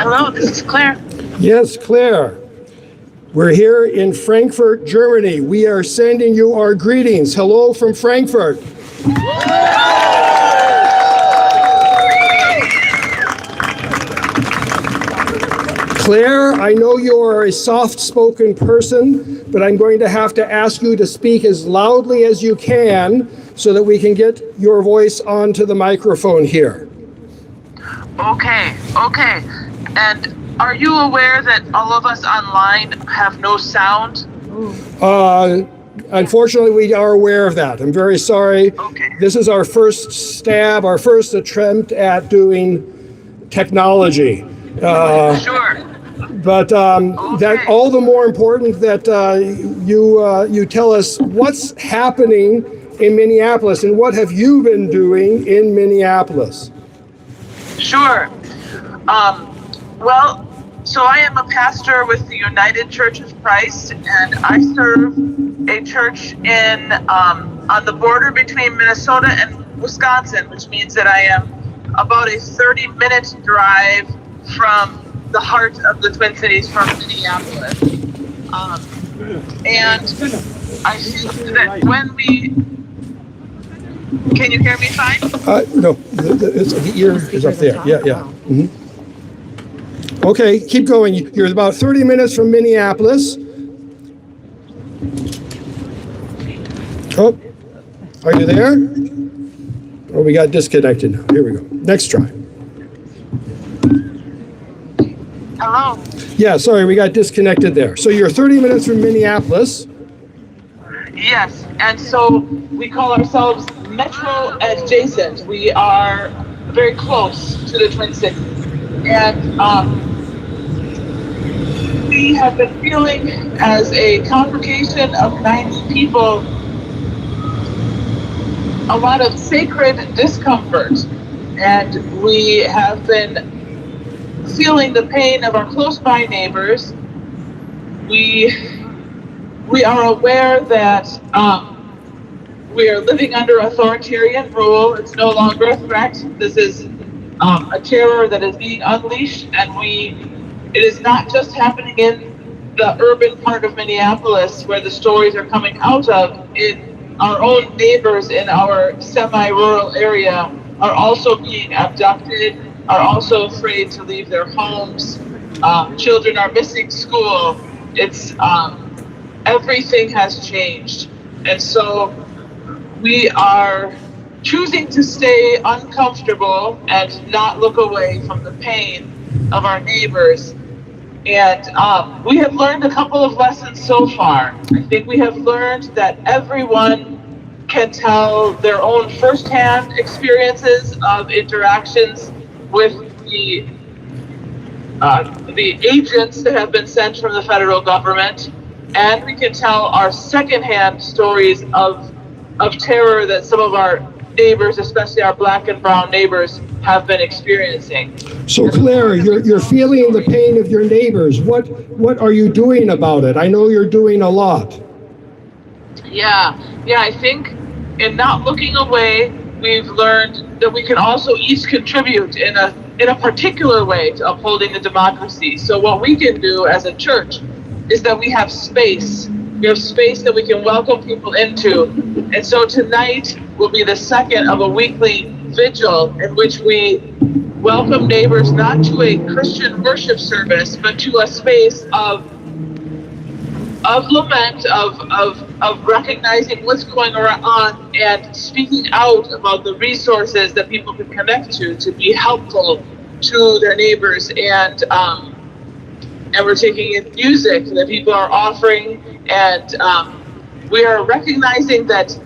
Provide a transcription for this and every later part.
Hello, this is Claire. Yes, Claire. We're here in Frankfurt, Germany. We are sending you our greetings. Hello from Frankfurt. Claire, I know you are a soft-spoken person, but I'm going to have to ask you to speak as loudly as you can so that we can get your voice onto the microphone here. Okay. And are you aware that all of us online have no sound? Unfortunately, we are aware of that. I'm very sorry. Okay. This is our first stab, our first attempt at doing technology. Sure. But that all the more important that you tell us what's happening in Minneapolis and what have you been doing in Minneapolis? Sure. Well, so I am a pastor with the United Church of Christ, and I serve a church in on the border between Minnesota and Wisconsin, which means that I am about a 30-minute drive from the heart of the Twin Cities, from Minneapolis. And I think that when we... Can you hear me fine? No, the ear is up there. Yeah. Mm-hmm. Okay, keep going. You're about 30 minutes from Minneapolis. Oh, are you there? Oh, we got disconnected. Here we go. Next try. Hello? Yeah, sorry, we got disconnected there. So you're 30 minutes from Minneapolis. Yes, and so we call ourselves Metro adjacent. We are very close to the Twin Cities. And we have been feeling, as a congregation of 90 people, a lot of sacred discomfort. And we have been feeling the pain of our close-by neighbors. We are aware that we are living under authoritarian rule. It's no longer a threat. This is a terror that is being unleashed, and it is not just happening in the urban part of Minneapolis where the stories are coming out of. Our own neighbors in our semi-rural area are also being abducted, are also afraid to leave their homes. Children are missing school. It's everything has changed. And so we are choosing to stay uncomfortable and not look away from the pain of our neighbors. And we have learned a couple of lessons so far. I think we have learned that everyone can tell their own firsthand experiences of interactions with the agents that have been sent from the federal government, and we can tell our secondhand stories of terror that some of our neighbors, especially our black and brown neighbors, have been experiencing. So Claire, you're feeling the pain of your neighbors. What are you doing about it? I know you're doing a lot. Yeah, I think in not looking away, we've learned that we can also each contribute in a particular way to upholding the democracy. So what we can do as a church is that we have space. We have space that we can welcome people into. And so tonight will be the second of a weekly vigil in which we welcome neighbors not to a Christian worship service, but to a space of lament, of recognizing what's going on and speaking out about the resources that people can connect to be helpful to their neighbors. And we're taking in music that people are offering, and we are recognizing that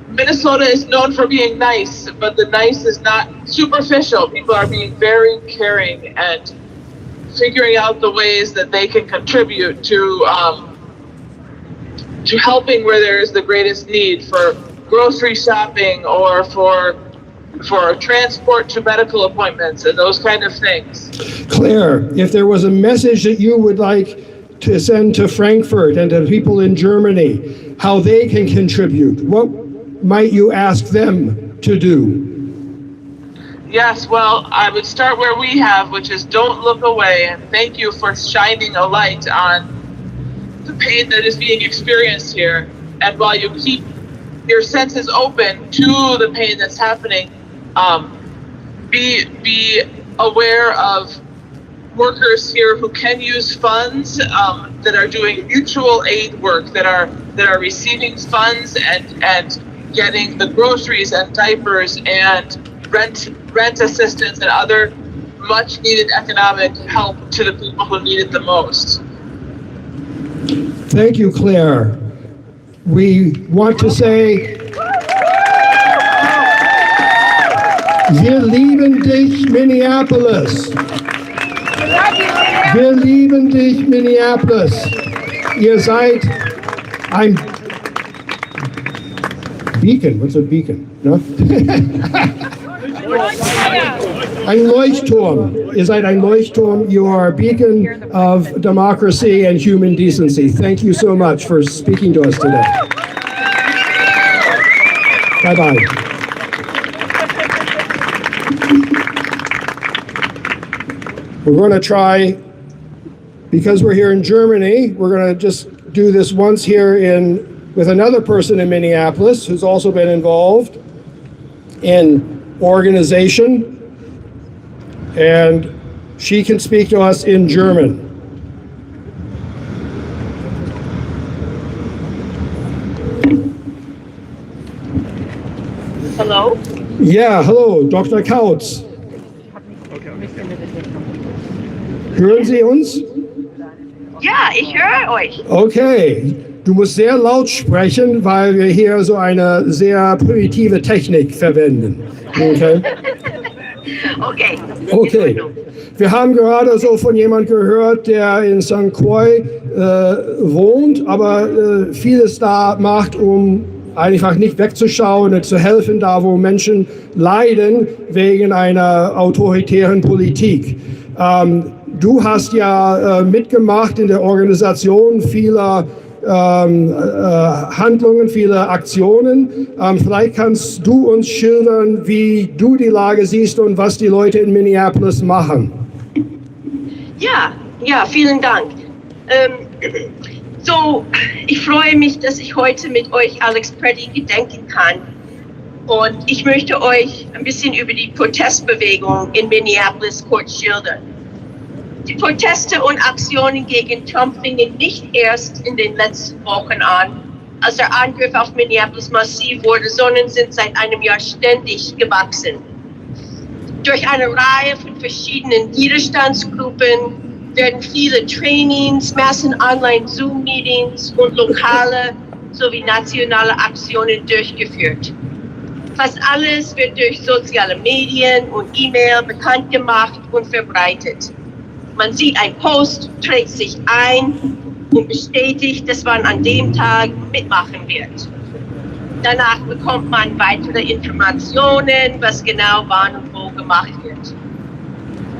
Minnesota is known for being nice, but the nice is not superficial. People are being very caring and figuring out the ways that they can contribute to helping where there is the greatest need, for grocery shopping or for transport to medical appointments and those kind of things. Claire, if there was a message that you would like to send to Frankfurt and to people in Germany, how they can contribute, what might you ask them to do? Yes, well, I would start where we have, which is don't look away. And thank you for shining a light on the pain that is being experienced here. And while you keep your senses open to the pain that's happening, be aware of workers here who can use funds that are doing mutual aid work, that are receiving funds and getting the groceries and diapers and rent assistance and other much needed economic help to the people who need it the most. Thank you, Claire. We want to say, wir lieben dich, Minneapolis. Wir lieben dich, Minneapolis. Ihr seid ein Beacon. What's a beacon? No? Ein Leuchtturm. Ihr seid ein Leuchtturm. You are a beacon of democracy and human decency. Thank you so much for speaking to us today. Bye-bye. We're going to try, because we're here in Germany, we're going to just do this once here with another person in Minneapolis who's also been involved in organization, and she can speak to us in German. Hello? Ja, hallo, Dr. Kautz. Hören Sie uns? Ja, ich höre euch. Okay, du musst sehr laut sprechen, weil wir hier so eine sehr primitive Technik verwenden. Okay? Okay. Okay. Wir haben gerade so von jemand gehört, der in St. Croix wohnt, aber vieles da macht, um einfach nicht wegzuschauen und zu helfen, da wo Menschen leiden wegen einer autoritären Politik. Du hast ja mitgemacht in der Organisation vieler Handlungen, viele Aktionen. Vielleicht kannst du uns schildern, wie du die Lage siehst und was die Leute in Minneapolis machen. Ja, vielen Dank. Ich freue mich, dass ich heute mit euch Alex Preddy gedenken kann. Und ich möchte euch ein bisschen über die Protestbewegung in Minneapolis kurz schildern. Die Proteste und Aktionen gegen Trump fingen nicht erst in den letzten Wochen an, als der Angriff auf Minneapolis massiv wurde, sondern sind seit einem Jahr ständig gewachsen. Durch eine Reihe von verschiedenen Widerstandsgruppen werden viele Trainings, Massen-Online-Zoom-Meetings und lokale sowie nationale Aktionen durchgeführt. Fast alles wird durch soziale Medien und E-Mail bekannt gemacht und verbreitet. Man sieht einen Post, trägt sich ein und bestätigt, dass man an dem Tag mitmachen wird. Danach bekommt man weitere Informationen, was genau wann und wo gemacht wird.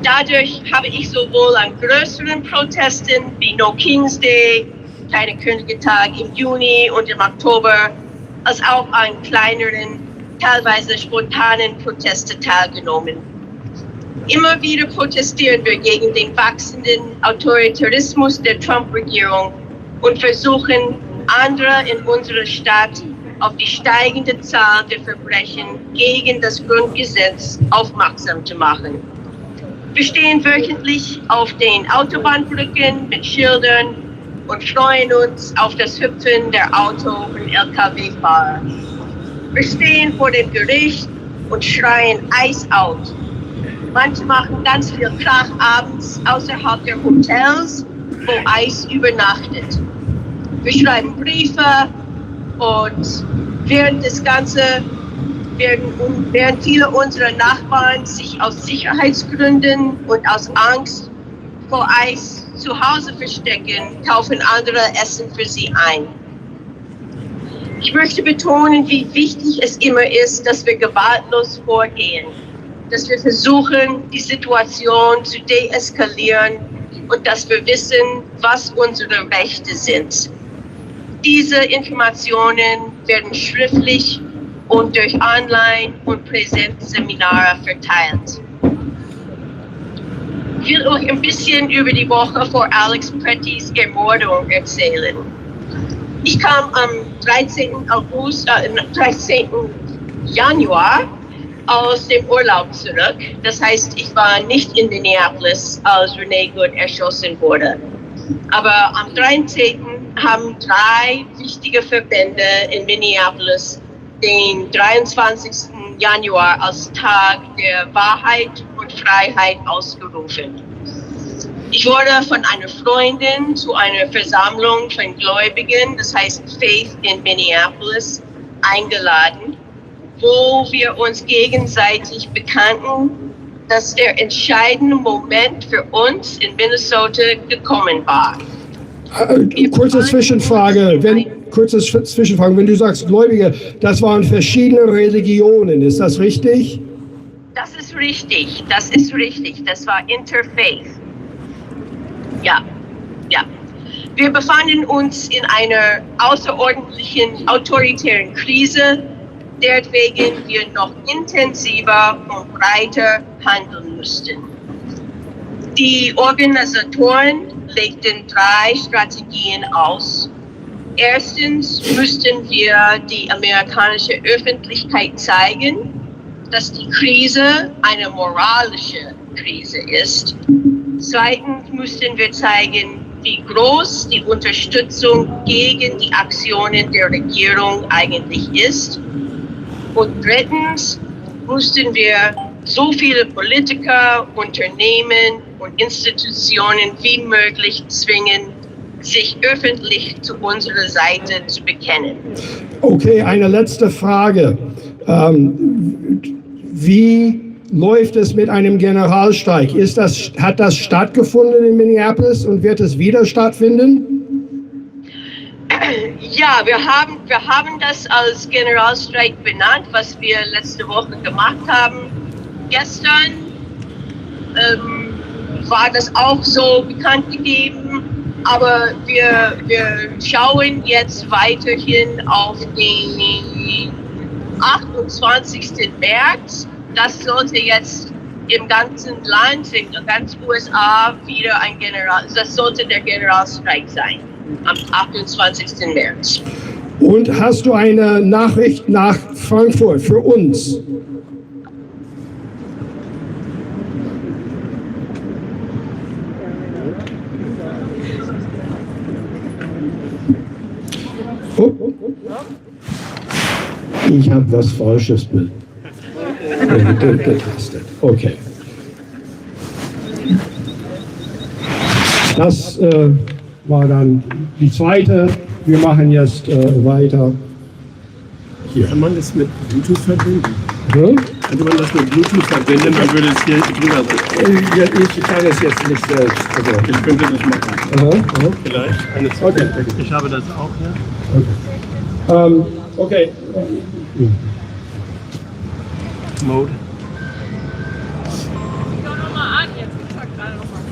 Dadurch habe ich sowohl an größeren Protesten wie No King's Day, kleine Königstag im Juni und im Oktober, als auch an kleineren, teilweise spontanen Protesten teilgenommen. Immer wieder protestieren wir gegen den wachsenden Autoritarismus der Trump-Regierung und versuchen, andere in unserer Stadt auf die steigende Zahl der Verbrechen gegen das Grundgesetz aufmerksam zu machen. Wir stehen wöchentlich auf den Autobahnbrücken mit Schildern und freuen uns auf das Hüpfen der Auto- und Lkw-Fahrer. Wir stehen vor dem Gericht und schreien Eis out. Manche machen ganz viel Krach abends außerhalb der Hotels, wo Eis übernachtet. Wir schreiben Briefe und während viele unserer Nachbarn sich aus Sicherheitsgründen und aus Angst vor Eis zu Hause verstecken, kaufen andere Essen für sie ein. Ich möchte betonen, wie wichtig es immer ist, dass wir gewaltlos vorgehen, dass wir versuchen, die Situation zu deeskalieren und dass wir wissen, was unsere Rechte sind. Diese Informationen werden schriftlich und durch Online- und Präsenzseminare verteilt. Ich will euch ein bisschen über die Woche vor Alex Prettys Ermordung erzählen. Ich kam am 13. Januar aus dem Urlaub zurück. Das heißt, ich war nicht in Minneapolis, als Renee Good erschossen wurde. Aber am 13. haben 3 wichtige Verbände in Minneapolis den 23. Januar als Tag der Wahrheit und Freiheit ausgerufen. Ich wurde von einer Freundin zu einer Versammlung von Gläubigen, das heißt Faith in Minneapolis, eingeladen, wo wir uns gegenseitig bekannten, dass der entscheidende Moment für uns in Minnesota gekommen war. Kurze Zwischenfrage, wenn du sagst Gläubige, das waren verschiedene Religionen, ist das richtig? Das ist richtig, das war Interfaith. Ja. Wir befanden uns in einer außerordentlichen autoritären Krise, deswegen wir noch intensiver und breiter handeln mussten. Die Organisatoren legten 3 Strategien aus. Erstens müssten wir die amerikanische Öffentlichkeit zeigen, dass die Krise eine moralische Krise ist. Zweitens mussten wir zeigen, wie groß die Unterstützung gegen die Aktionen der Regierung eigentlich ist. Und drittens mussten wir so viele Politiker, Unternehmen und Institutionen wie möglich zwingen, sich öffentlich zu unserer Seite zu bekennen. Okay, eine letzte Frage. Wie läuft es mit einem Generalstreik? Hat das stattgefunden in Minneapolis und wird es wieder stattfinden? Ja, wir haben das als Generalstreik benannt, was wir letzte Woche gemacht haben. Gestern war das auch so bekannt gegeben, aber wir schauen jetzt weiterhin auf den 28. März. Das sollte jetzt im ganzen Land, in ganz USA wieder das sollte der Generalstreik sein, am 28. März. Und hast du eine Nachricht nach Frankfurt für uns? Oh. Ich habe was Falsches getastet. Okay. Das war dann die zweite. Wir machen jetzt weiter. Hier. Kann man das mit Bluetooth verbinden? Hm? Könnte man das mit Bluetooth verbinden, dann würde es hier drüber sitzen. Ich kann es jetzt nicht selbst. Also. Ich könnte das machen. Aha. Vielleicht. Okay. Ich habe das auch hier. Okay. Mode.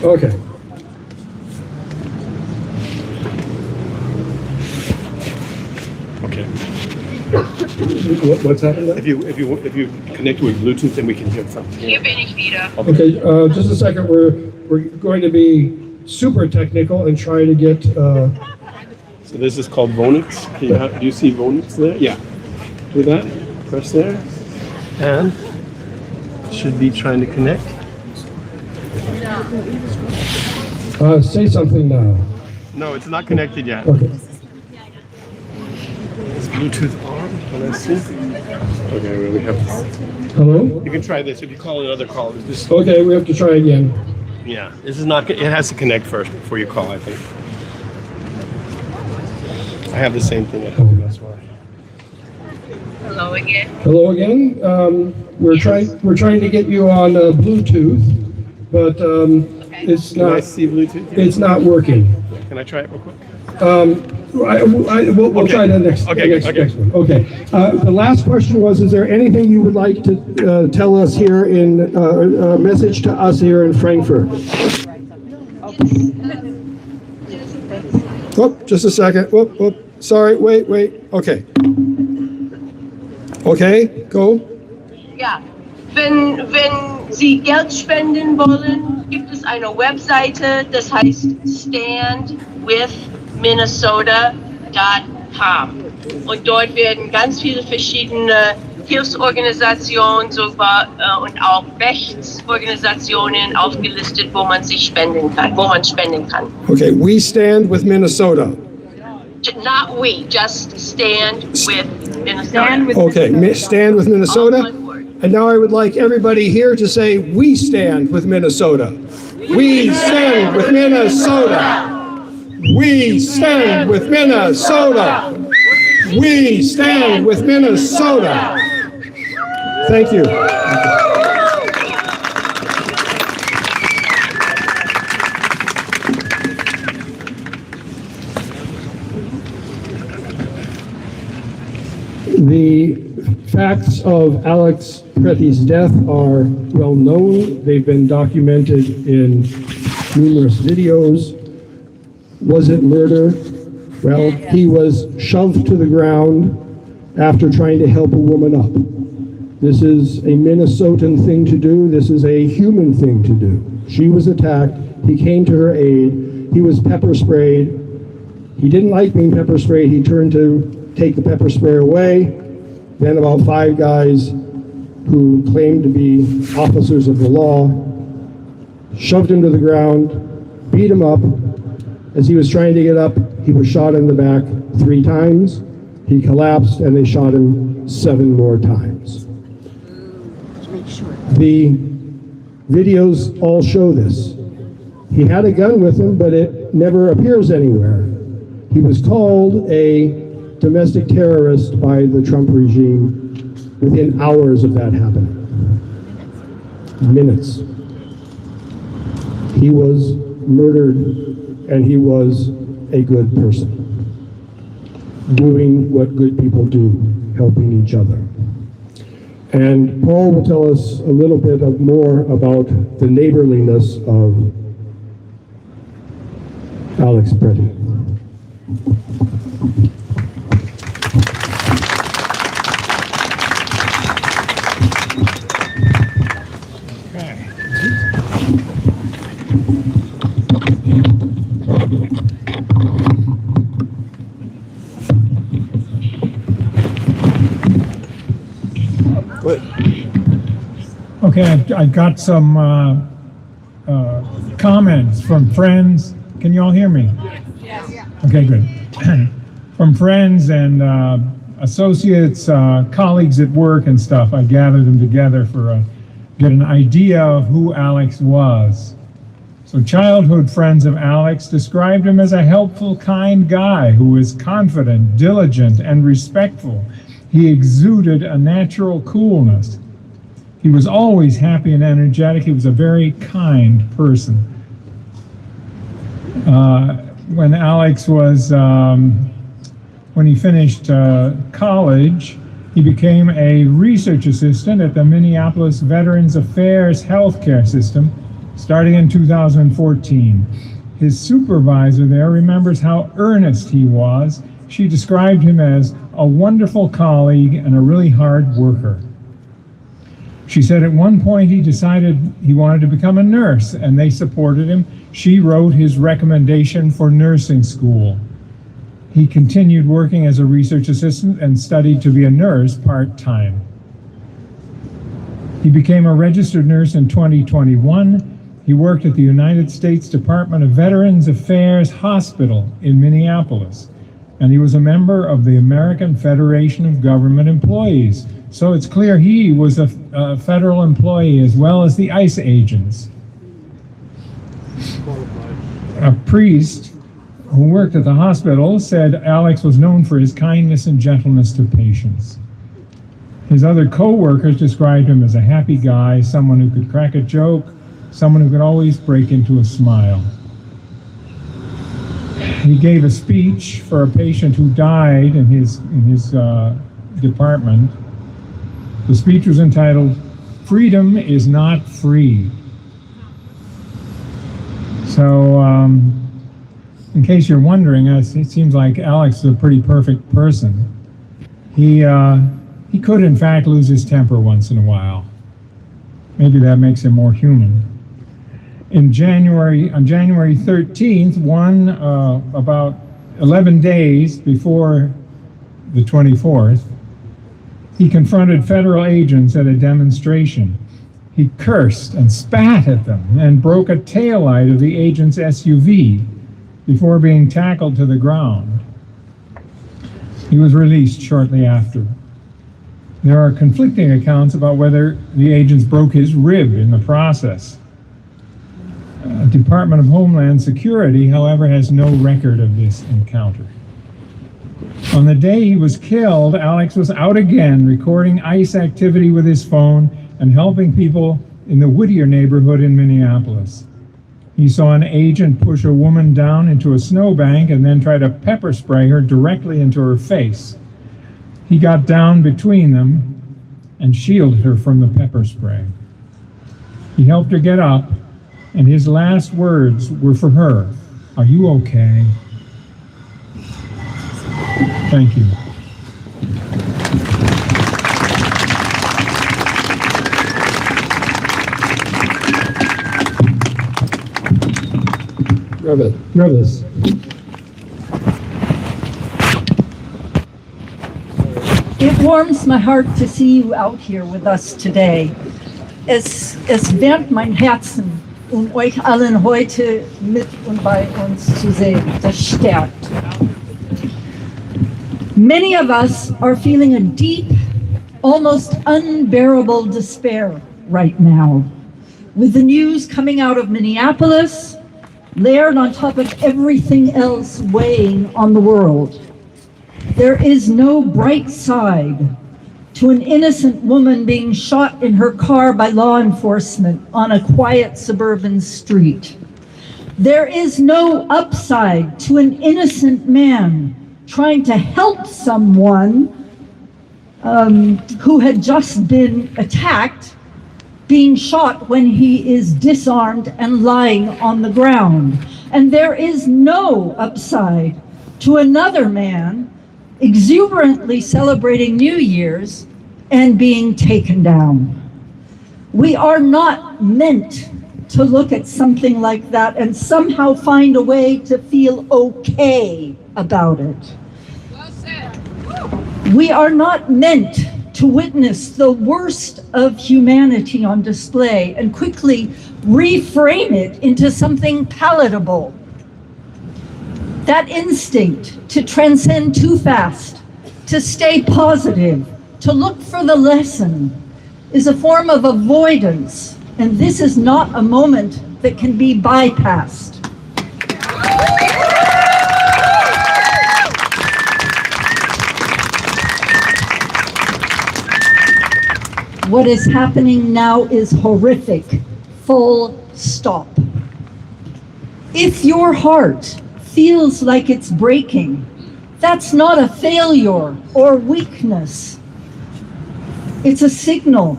Okay. Okay. What's happening? If you connect with Bluetooth, then we can hear it from here. Hier bin ich wieder. Okay, just a second. We're going to be super technical and try to get. So this is called Vonix. Do you see Vonix there? Yeah. Do that. Press there. And it should be trying to connect. Say something now. No, it's not connected yet. Okay. Is Bluetooth on? Can I see? Okay, we have. Hello? You can try this. If you call another call, this. Okay, we have to try again. Yeah, this is not. It has to connect first before you call, I think. I have the same thing at home. That's why. Hello again. Hello again. We're trying to get you on Bluetooth, but it's Can I not. see Bluetooth? It's not working. Can I try it real quick? We'll Okay. try the next Okay, next okay. one. Okay. The last question was: is there anything you would like to tell us here in a message to us here in Frankfurt? Oh, just a second. Whoop. Sorry. Wait. Okay. Okay, go. Ja, wenn Sie Geld spenden wollen, gibt es eine Webseite, das heißt standwithminnesota.com. Und dort werden ganz viele verschiedene Hilfsorganisationen sogar, und auch Rechtsorganisationen aufgelistet, wo man spenden kann. Okay, we stand with Minnesota. Not we, just stand with Minnesota. Okay, stand with All Minnesota. one word. And now I would like everybody here to say, we stand with Minnesota. We stand with Minnesota. We stand with Minnesota. We stand with Minnesota. Thank you. The facts of Alex Pretty's death are well known. They've been documented in numerous videos. Was it murder? Well, he was shoved to the ground after trying to help a woman up. This is a Minnesotan thing to do. This is a human thing to do. She was attacked. He came to her aid. He was pepper sprayed. He didn't like being pepper sprayed. He turned to take the pepper spray away. Then about 5 guys who claimed to be officers of the law shoved him to the ground, beat him up. As he was trying to get up, he was shot in the back 3 times. He collapsed and they shot him 7 more times. The videos all show this. He had a gun with him, but it never appears anywhere. He was called a domestic terrorist by the Trump regime within hours of that happening. Minutes. He was murdered, and he was a good person, doing what good people do, helping each other. And Paul will tell us a little bit more about the neighborliness of Alex Pretty. Okay, I got some comments from friends. Can you all hear me? Yes. Okay, good. From friends and associates, colleagues at work and stuff. I gathered them together for get an idea of who Alex was. So childhood friends of Alex described him as a helpful, kind guy who was confident, diligent, and respectful. He exuded a natural coolness. He was always happy and energetic. He was a very kind person. When Alex was, when he finished college, he became a research assistant at the Minneapolis Veterans Affairs Healthcare System, starting in 2014. His supervisor there remembers how earnest he was. She described him as a wonderful colleague and a really hard worker. She said at one point he decided he wanted to become a nurse, and they supported him. She wrote his recommendation for nursing school. He continued working as a research assistant and studied to be a nurse part-time. He became a registered nurse in 2021. He worked at the United States Department of Veterans Affairs Hospital in Minneapolis, and he was a member of the American Federation of Government Employees. So it's clear he was a federal employee as well as the ICE agents. A priest who worked at the hospital said Alex was known for his kindness and gentleness to patients. His other co-workers described him as a happy guy, someone who could crack a joke, someone who could always break into a smile. He gave a speech for a patient who died in his department. The speech was entitled, "Freedom is Not Free." So, in case you're wondering, it seems like Alex is a pretty perfect person. He he could in fact lose his temper once in a while. Maybe that makes him more human. On January 13th, about 11 days before the 24th, he confronted federal agents at a demonstration. He cursed and spat at them and broke a taillight of the agent's SUV before being tackled to the ground. He was released shortly after. There are conflicting accounts about whether the agents broke his rib in the process. Department of Homeland Security, however, has no record of this encounter. On the day he was killed, Alex was out again recording ICE activity with his phone and helping people in the Whittier neighborhood in Minneapolis. He saw an agent push a woman down into a snowbank and then try to pepper spray her directly into her face. He got down between them and shielded her from the pepper spray. He helped her get up, and his last words were for her. "Are you okay?" Thank you. Revis. It warms my heart to see you out here with us today. Es wärmt mein Herzen, euch allen heute mit und bei uns zu sehen. Das stärkt. Many of us are feeling a deep, almost unbearable despair right now. With the news coming out of Minneapolis, layered on top of everything else weighing on the world. There is no bright side to an innocent woman being shot in her car by law enforcement on a quiet suburban street. There is no upside to an innocent man trying to help someone who had just been attacked, being shot when he is disarmed and lying on the ground. And there is no upside to another man exuberantly celebrating New Year's and being taken down. We are not meant to look at something like that and somehow find a way to feel okay about it. Well said. We are not meant to witness the worst of humanity on display and quickly reframe it into something palatable. That instinct to transcend too fast, to stay positive, to look for the lesson, is a form of avoidance, and this is not a moment that can be bypassed. What is happening now is horrific, full stop. If your heart feels like it's breaking, that's not a failure or weakness. It's a signal.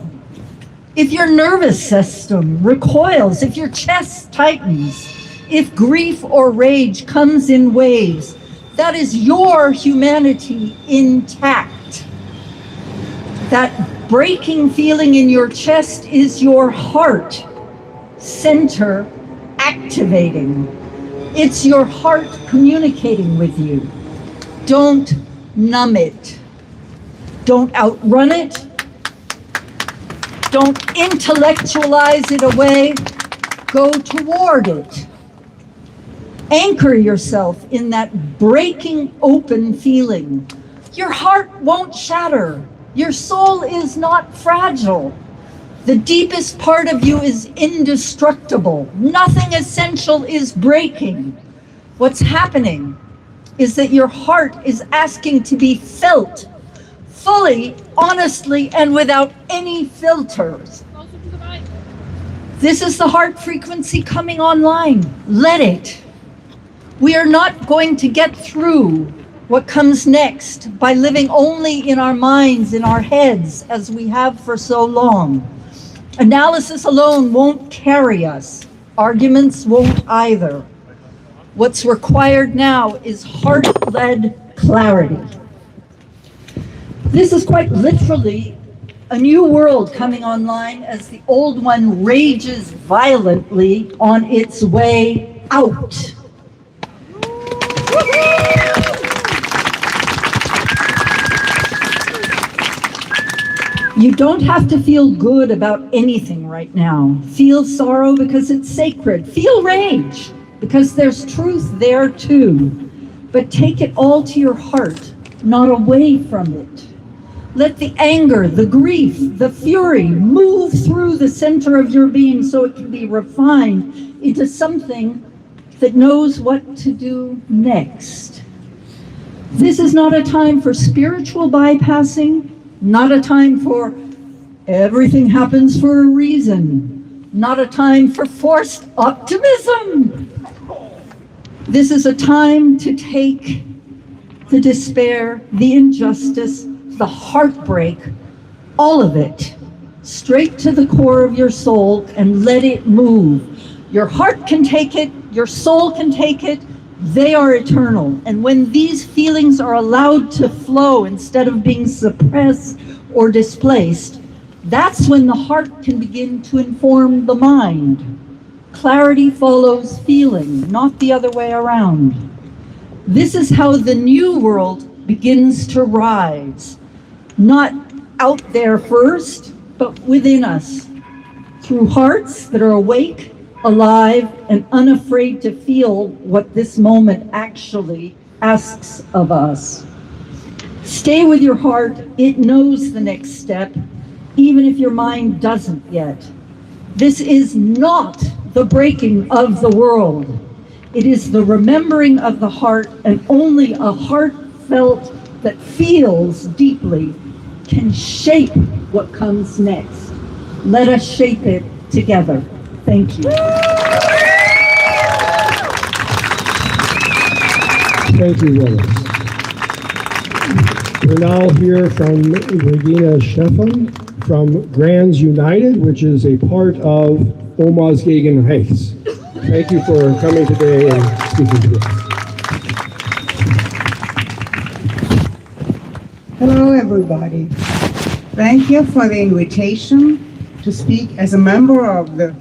If your nervous system recoils, if your chest tightens, if grief or rage comes in waves, that is your humanity intact. That breaking feeling in your chest is your heart center activating. It's your heart communicating with you. Don't numb it. Don't outrun it. Don't intellectualize it away. Go toward it. Anchor yourself in that breaking open feeling. Your heart won't shatter. Your soul is not fragile. The deepest part of you is indestructible. Nothing essential is breaking. What's happening is that your heart is asking to be felt fully, honestly, and without any filters. This is the heart frequency coming online. Let it. We are not going to get through what comes next by living only in our minds, in our heads, as we have for so long. Analysis alone won't carry us. Arguments won't either. What's required now is heart-led clarity. This is quite literally a new world coming online as the old one rages violently on its way out. You don't have to feel good about anything right now. Feel sorrow because it's sacred. Feel rage because there's truth there too. But take it all to your heart, not away from it. Let the anger, the grief, the fury move through the center of your being so it can be refined into something that knows what to do next. This is not a time for spiritual bypassing, not a time for everything happens for a reason, not a time for forced optimism. This is a time to take the despair, the injustice, the heartbreak, all of it, straight to the core of your soul and let it move. Your heart can take it, your soul can take it, they are eternal. And when these feelings are allowed to flow instead of being suppressed or displaced, that's when the heart can begin to inform the mind. Clarity follows feeling, not the other way around. This is how the new world begins to rise. Not out there first, but within us, through hearts that are awake, alive, and unafraid to feel what this moment actually asks of us. Stay with your heart. It knows the next step, even if your mind doesn't yet. This is not the breaking of the world. It is the remembering of the heart, and only a heartfelt that feels deeply can shape what comes next. Let us shape it together. Thank you. Thank you, Willis. We'll now hear from Regina Stephan from Grands United, which is a part of Omas gegen Rechts. Thank you for coming today and speaking to us. Hello, everybody. Thank you for the invitation to speak as a member of the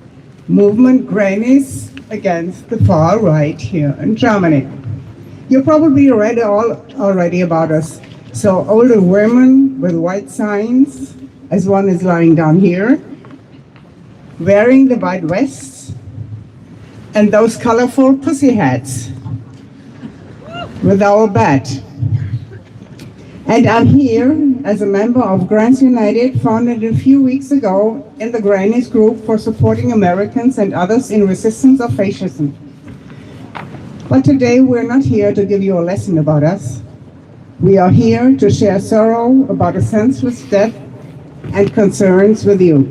movement Grannies Against the Far Right here in Germany. You probably read already about us. So older women with white signs, as one is lying down here, wearing the white vests, and those colorful pussy hats with our bat. And I'm here as a member of Grands United, founded a few weeks ago in the Grannies group for supporting Americans and others in resistance of fascism. But today we're not here to give you a lesson about us. We are here to share sorrow about a senseless death and concerns with you.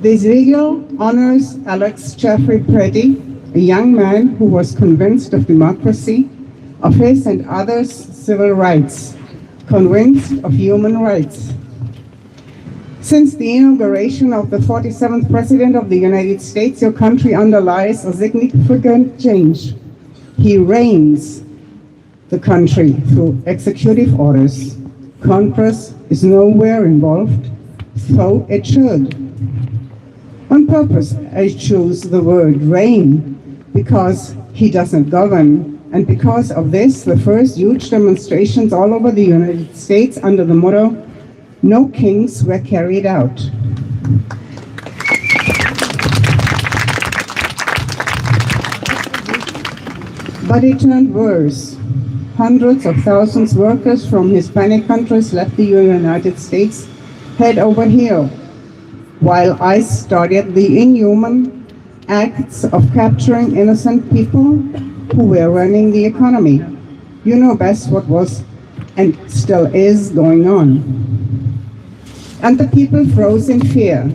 This video honors Alex Jeffrey Preddy, a young man who was convinced of democracy, of his and others' civil rights, convinced of human rights. Since the inauguration of the 47th President of the United States, your country underlies a significant change. He reigns the country through executive orders. Congress is nowhere involved, so it should. On purpose, I choose the word reign because he doesn't govern. And because of this, the first huge demonstrations all over the United States under the motto, "No kings," were carried out. But it turned worse. Hundreds of thousands of workers from Hispanic countries left the United States head over here, while ICE started the inhuman acts of capturing innocent people who were running the economy. You know best what was and still is going on. And the people froze in fear.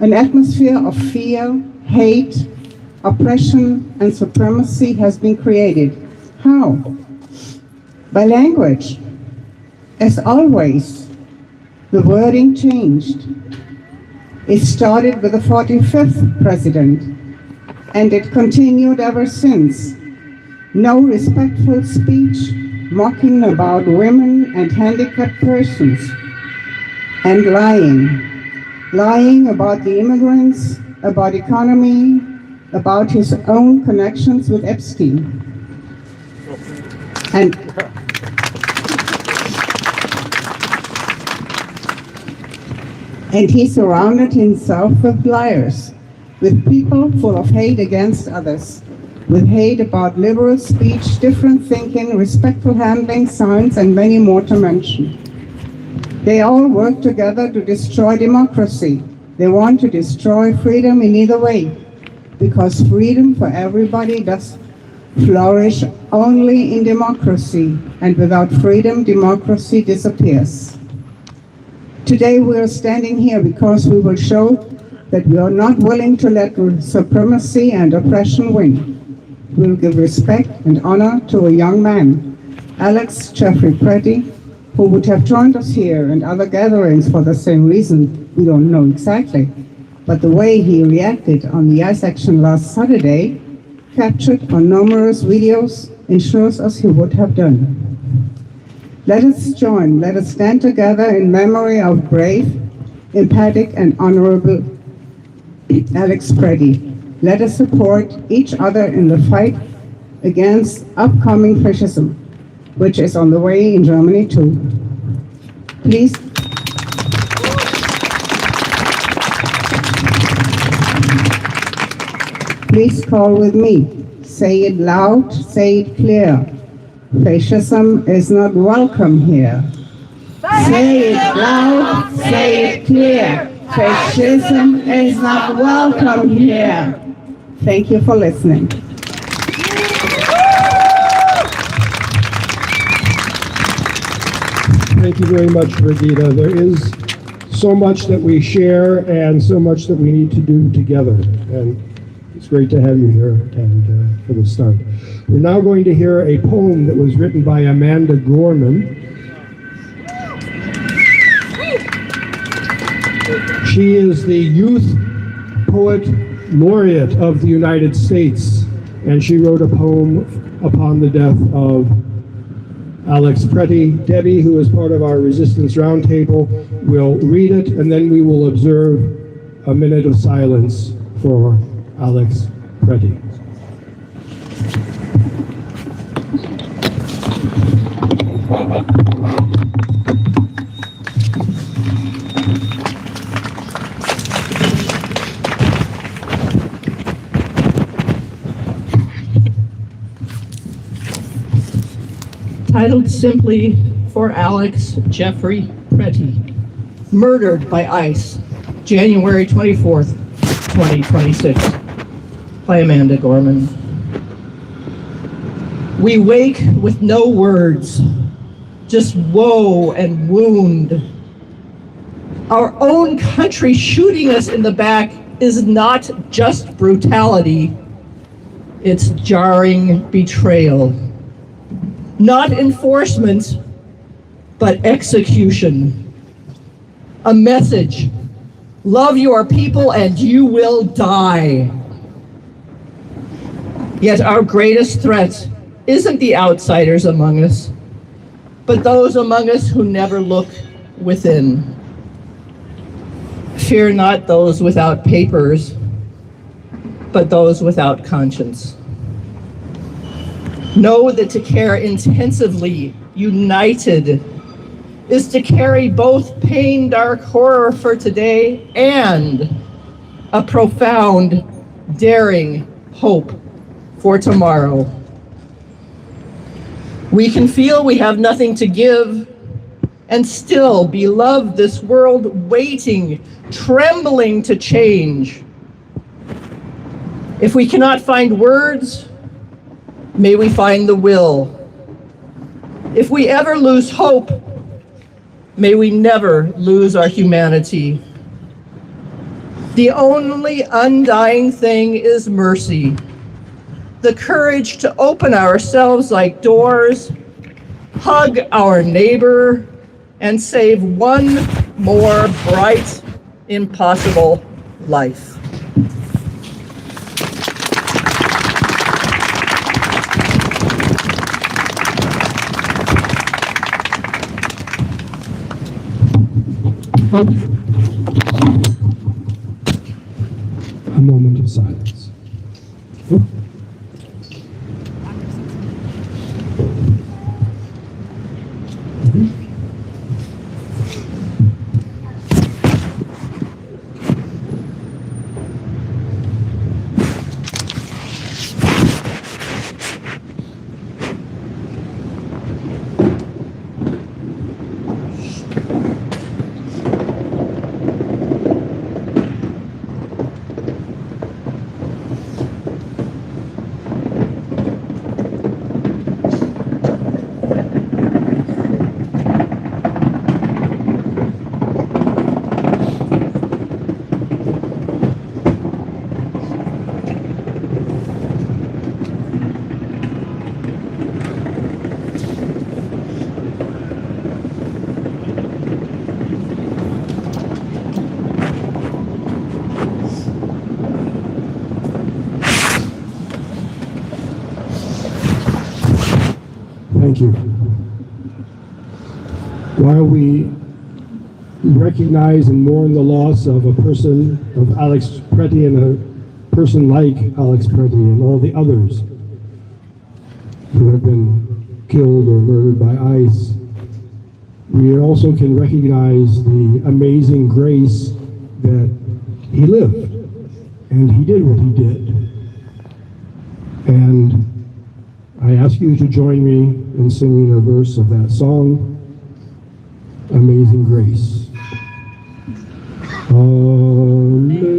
An atmosphere of fear, hate, oppression, and supremacy has been created. How? By language. As always, the wording changed. It started with the 45th president, and it continued ever since. No respectful speech, mocking about women and handicapped persons, and lying about the immigrants, about economy, about his own connections with Epstein. And he surrounded himself with liars, with people full of hate against others, with hate about liberal speech, different thinking, respectful handling, science, and many more to mention. They all work together to destroy democracy. They want to destroy freedom in either way, because freedom for everybody does flourish only in democracy, and without freedom, democracy disappears. Today we are standing here because we will show that we are not willing to let supremacy and oppression win. We will give respect and honor to a young man, Alex Jeffrey Pretty, who would have joined us here and other gatherings for the same reason, we don't know exactly. But the way he reacted on the ICE action last Saturday, captured on numerous videos, ensures us he would have done. Let us stand together in memory of brave, empathic, and honorable Alex Pretty. Let us support each other in the fight against upcoming fascism, which is on the way in Germany too. Please call with me. Say it loud, say it clear. Fascism is not welcome here. Say it loud, say it clear. Fascism is not welcome here. Thank you for listening. Thank you very much, Brigitte. There is so much that we share and so much that we need to do together. And it's great to have you here and for the start. We're now going to hear a poem that was written by Amanda Gorman. She is the Youth Poet Laureate of the United States, and she wrote a poem upon the death of Alex Pretty. Debbie, who is part of our Resistance Roundtable, will read it, and then we will observe a minute of silence for Alex Pretty. Titled simply For Alex Jeffrey Pretty, murdered by ICE, January 24th, 2026, by Amanda Gorman. We wake with no words, just woe and wound. Our own country shooting us in the back is not just brutality, it's jarring betrayal. Not enforcement, but execution. A message: love your people and you will die. Yet our greatest threat isn't the outsiders among us, but those among us who never look within. Fear not those without papers, but those without conscience. Know that to care intensively, united, is to carry both pain, dark horror for today and a profound, daring hope for tomorrow. We can feel we have nothing to give and still beloved this world waiting, trembling to change. If we cannot find words, may we find the will. If we ever lose hope, may we never lose our humanity. The only undying thing is mercy. The courage to open ourselves like doors, hug our neighbor, and save one more bright, impossible life. A moment of silence. Thank you. While we recognize and mourn the loss of a person, of Alex Pretty, and a person like Alex Pretty and all the others who have been killed or murdered by ICE, we also can recognize the amazing grace that he lived, and he did what he did. And I ask you to join me in singing a verse of that song, Amazing Grace. Amazing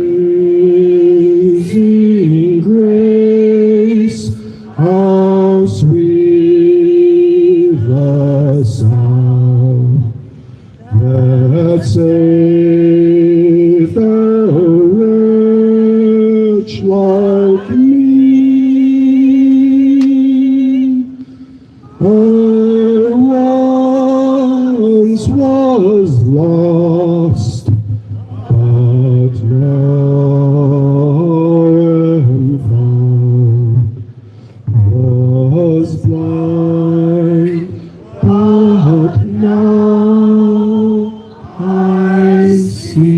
grace, how sweet the sound that saved a wretch like me. I once was lost, but now am found. Was blind, but now I see.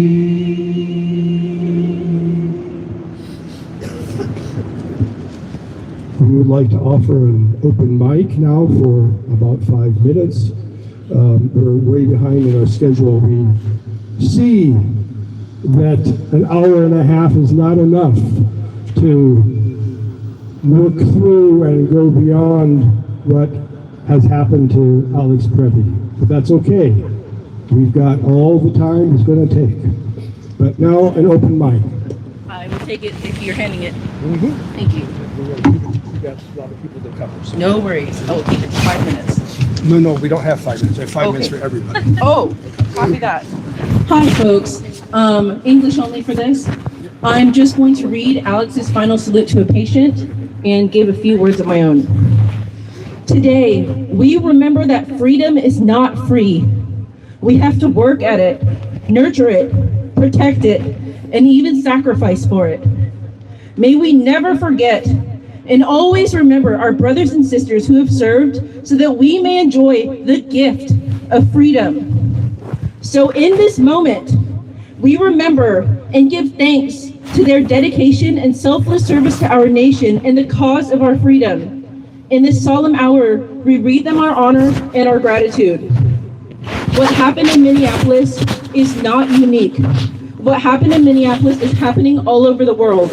We would like to offer an open mic now for about 5 minutes. We're way behind in our schedule. We see that an hour and a half is not enough to work through and go beyond what has happened to Alex Pretty. But that's okay. We've got all the time it's going to take. But now an open mic. I will take it if you're handing it. Mm-hmm. Thank you. We got a lot of people to cover. So. No worries. Oh, keep it 5 minutes. No, we don't have 5 minutes. We have 5 minutes Okay. for everybody. Oh, copy that. Hi, folks. English only for this. I'm just going to read Alex's final salute to a patient and give a few words of my own. Today, we remember that freedom is not free. We have to work at it, nurture it, protect it, and even sacrifice for it. May we never forget and always remember our brothers and sisters who have served so that we may enjoy the gift of freedom. So in this moment, we remember and give thanks to their dedication and selfless service to our nation and the cause of our freedom. In this solemn hour, we read them our honor and our gratitude. What happened in Minneapolis is not unique. What happened in Minneapolis is happening all over the world.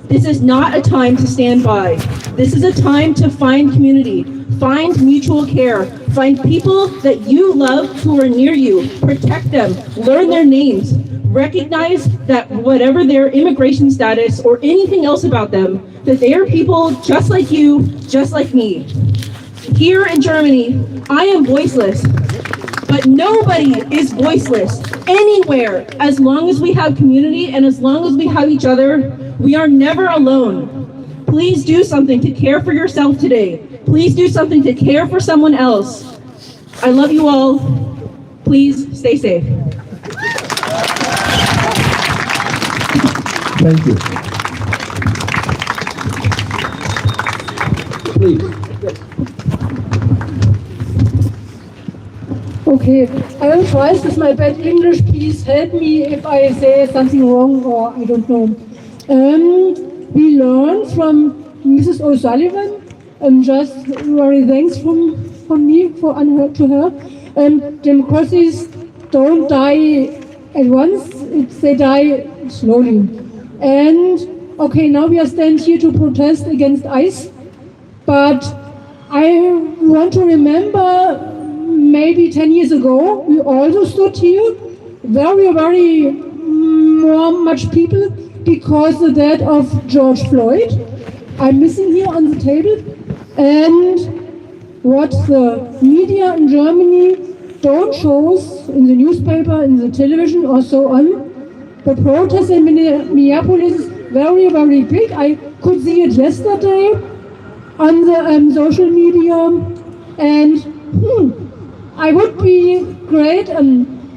This is not a time to stand by. This is a time to find community, find mutual care, find people that you love who are near you, protect them, learn their names, recognize that whatever their immigration status or anything else about them, that they are people just like you, just like me. Here in Germany, I am voiceless, but nobody is voiceless anywhere. As long as we have community and as long as we have each other, we are never alone. Please do something to care for yourself today. Please do something to care for someone else. I love you all. Please stay safe. Thank you. Please. Okay. Okay, I will try with my bad English. Please help me if I say something wrong or I don't know. We learned from Mrs. O'Sullivan, just very thanks from me to her. Democracies don't die at once; they die slowly. And okay, now we are standing here to protest against ICE, but I want to remember maybe 10 years ago, we also stood here, very much people, because the death of George Floyd. I'm missing here on the table. And what the media in Germany don't show in the newspaper, in the television or so on, the protest in Minneapolis is very big. I could see it yesterday on the social media, and I would be great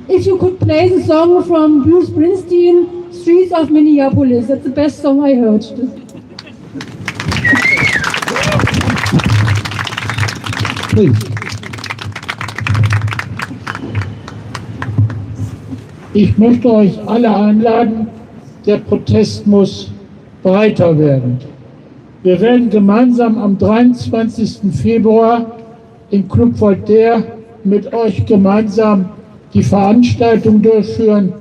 if you could play the song from Bruce Springsteen, Streets of Minneapolis. That's the best song I heard. Please. Ich möchte euch alle einladen, der Protest muss breiter werden. Wir werden gemeinsam am 23. Februar im Club Voltaire mit euch gemeinsam die Veranstaltung durchführen.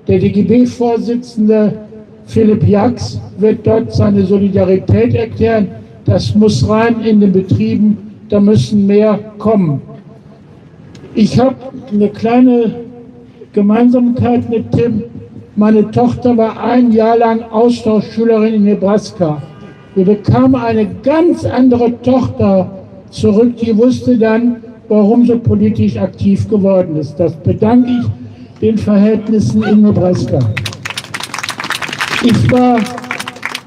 Der DGB-Vorsitzende Philipp Jax wird dort seine Solidarität erklären. Das muss rein in den Betrieben, da müssen mehr kommen. Ich habe eine kleine Gemeinsamkeit mit Tim. Meine Tochter war ein Jahr lang Austauschschülerin in Nebraska. Wir bekamen eine ganz andere Tochter zurück, die wusste dann, warum sie politisch aktiv geworden ist. Das bedanke ich den Verhältnissen in Nebraska. Ich war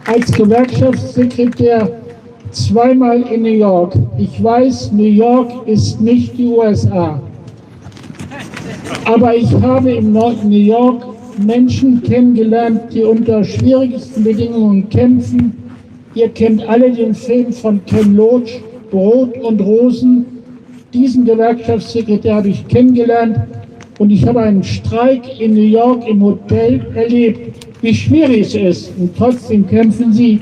als Gewerkschaftssekretär zweimal in New York. Ich weiß, New York ist nicht die USA. Aber ich habe in New York Menschen kennengelernt, die unter schwierigsten Bedingungen kämpfen. Ihr kennt alle den Film von Ken Loach, Brot und Rosen. Diesen Gewerkschaftssekretär habe ich kennengelernt und ich habe einen Streik in New York im Hotel erlebt, wie schwierig es ist. Und trotzdem kämpfen sie.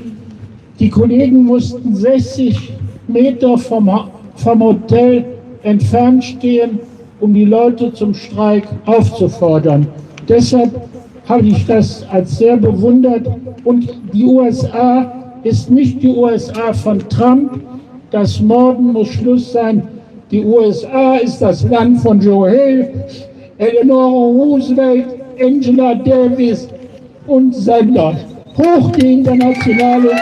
Die Kollegen mussten 60 Meter vom Hotel entfernt stehen, um die Leute zum Streik aufzufordern. Deshalb habe ich das als sehr bewundert. Und die USA ist nicht die USA von Trump. Das Morden muss Schluss sein. Die USA ist das Land von Joe Hill, Eleanor Roosevelt, Angela Davis und Sanders. Hoch die internationale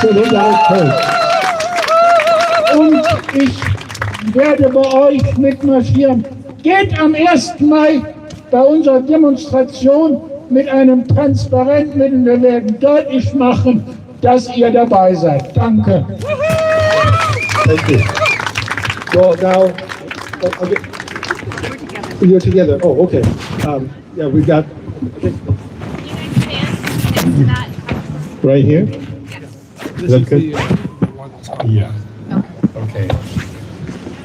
Solidarität. Und ich werde bei euch mitmarschieren. Geht am 1. Mai bei unserer Demonstration mit einem Transparent mit und wir werden deutlich machen, dass ihr dabei seid. Danke. Thank you. Well, now, okay. You're together. Oh, okay. Yeah, we've got. Okay. Right here? Is that good? Yeah. Okay.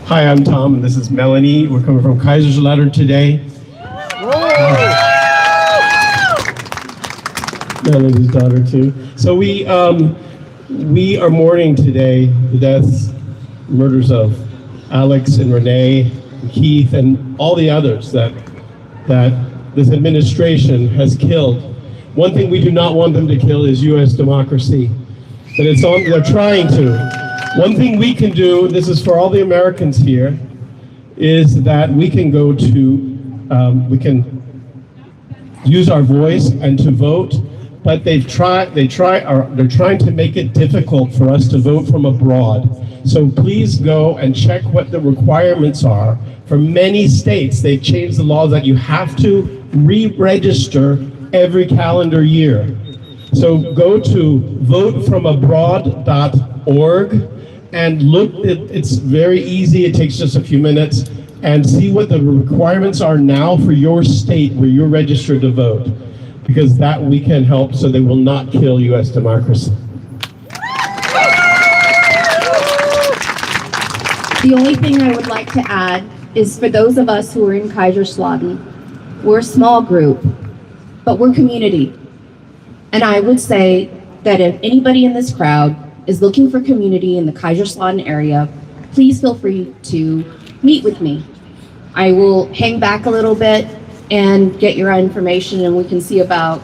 Hi, I'm Tom, and this is Melanie. We're coming from Kaiserslautern today. Melanie's daughter too. So we are mourning today the deaths, murders of Alex and Renee, and Keith, and all the others that this administration has killed. One thing we do not want them to kill is U.S. democracy. But they're trying to. One thing we can do, this is for all the Americans here, is that we can go to, we can use our voice and to vote, but they're trying to make it difficult for us to vote from abroad. So please go and check what the requirements are. For many states, they've changed the laws that you have to re-register every calendar year. So go to votefromabroad.org and look, it's very easy, it takes just a few minutes, and see what the requirements are now for your state where you're registered to vote, because that we can help so they will not kill U.S. democracy. The only thing I would like to add is for those of us who are in Kaiserslautern. We're a small group, but we're community. And I would say that if anybody in this crowd is looking for community in the Kaiserslautern area, please feel free to meet with me. I will hang back a little bit and get your information, and we can see about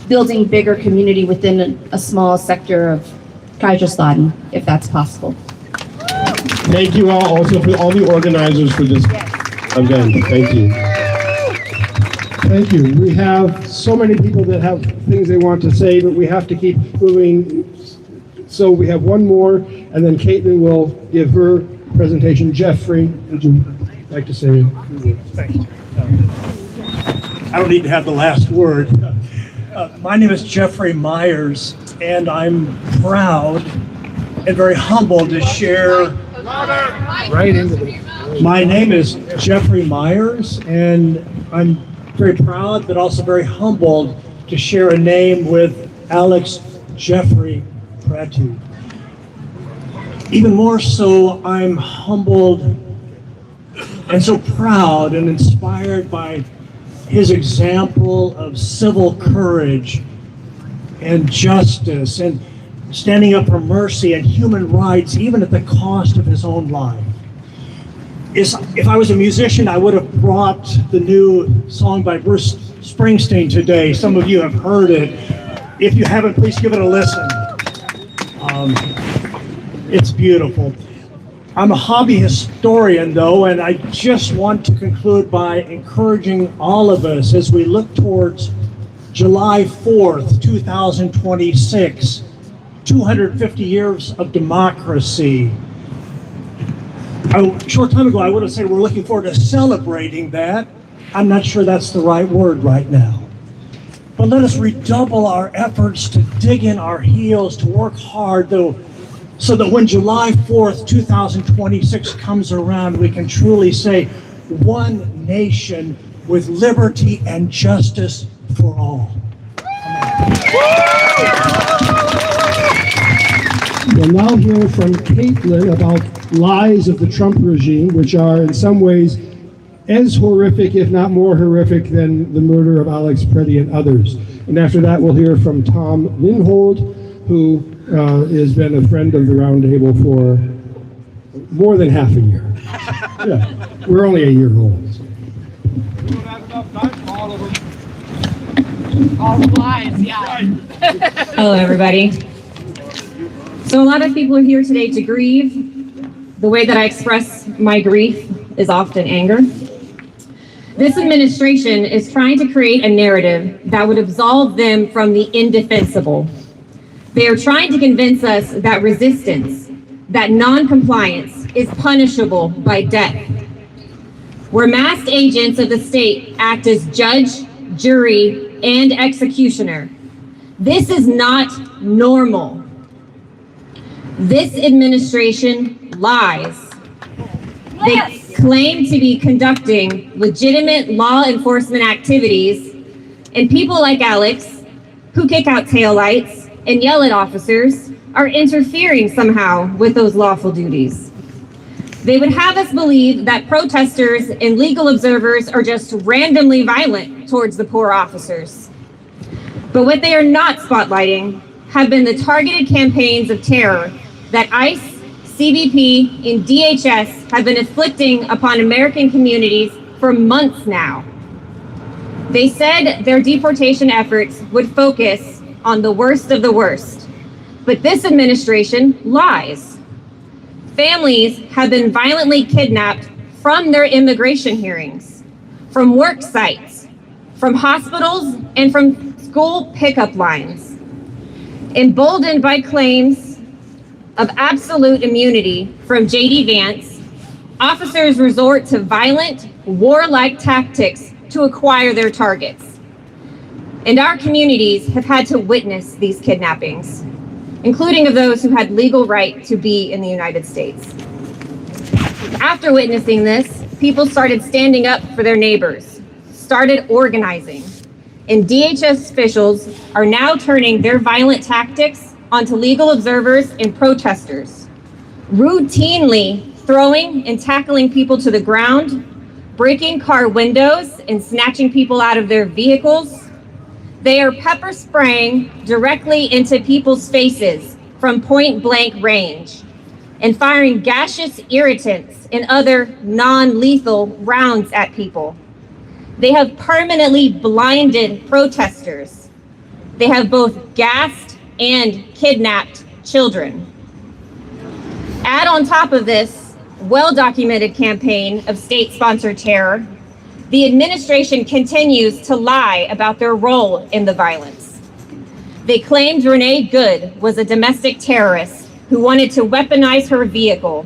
building bigger community within a small sector of Kaiserslautern, if that's possible. Thank you all also for all the organizers for this event. Thank you. Thank you. We have so many people that have things they want to say, but we have to keep moving. So we have one more, and then Caitlin will give her presentation. Jeffrey, would you like to say a few words? Thank you. I don't need to have the last word. My name is Jeffrey Myers, and I'm proud and very humbled to share. Right into the. My name is Jeffrey Myers, and I'm very proud but also very humbled to share a name with Alex Jeffrey Pretu. Even more so, I'm humbled and so proud and inspired by his example of civil courage and justice and standing up for mercy and human rights, even at the cost of his own life. If I was a musician, I would have brought the new song by Bruce Springsteen today. Some of you have heard it. If you haven't, please give it a listen. It's beautiful. I'm a hobby historian, though, and I just want to conclude by encouraging all of us as we look towards July 4th, 2026, 250 years of democracy. A short time ago, I would have said we're looking forward to celebrating that. I'm not sure that's the right word right now. But let us redouble our efforts to dig in our heels, to work hard, though, so that when July 4th, 2026 comes around, we can truly say, one nation with liberty and justice for all. We'll now hear from Caitlin about lies of the Trump regime, which are in some ways as horrific, if not more horrific, than the murder of Alex Pretti and others. And after that, we'll hear from Tom Lindhold, who has been a friend of the Roundtable for more than half a year. Yeah, we're only a year old. All the lies, yeah. Hello, everybody. So a lot of people are here today to grieve. The way that I express my grief is often anger. This administration is trying to create a narrative that would absolve them from the indefensible. They are trying to convince us that resistance, that non-compliance is punishable by death. Where masked agents of the state act as judge, jury, and executioner. This is not normal. This administration lies. They claim to be conducting legitimate law enforcement activities, and people like Alex, who kick out taillights and yell at officers, are interfering somehow with those lawful duties. They would have us believe that protesters and legal observers are just randomly violent towards the poor officers. But what they are not spotlighting have been the targeted campaigns of terror that ICE, CBP, and DHS have been inflicting upon American communities for months now. They said their deportation efforts would focus on the worst of the worst, but this administration lies. Families have been violently kidnapped from their immigration hearings, from work sites, from hospitals, and from school pickup lines. Emboldened by claims of absolute immunity from J.D. Vance, officers resort to violent, warlike tactics to acquire their targets. And our communities have had to witness these kidnappings, including of those who had legal right to be in the United States. After witnessing this, people started standing up for their neighbors, started organizing, and DHS officials are now turning their violent tactics onto legal observers and protesters, routinely throwing and tackling people to the ground, breaking car windows and snatching people out of their vehicles. They are pepper spraying directly into people's faces from point blank range and firing gaseous irritants and other non-lethal rounds at people. They have permanently blinded protesters. They have both gassed and kidnapped children. Add on top of this well-documented campaign of state-sponsored terror, the administration continues to lie about their role in the violence. They claimed Renee Good was a domestic terrorist who wanted to weaponize her vehicle.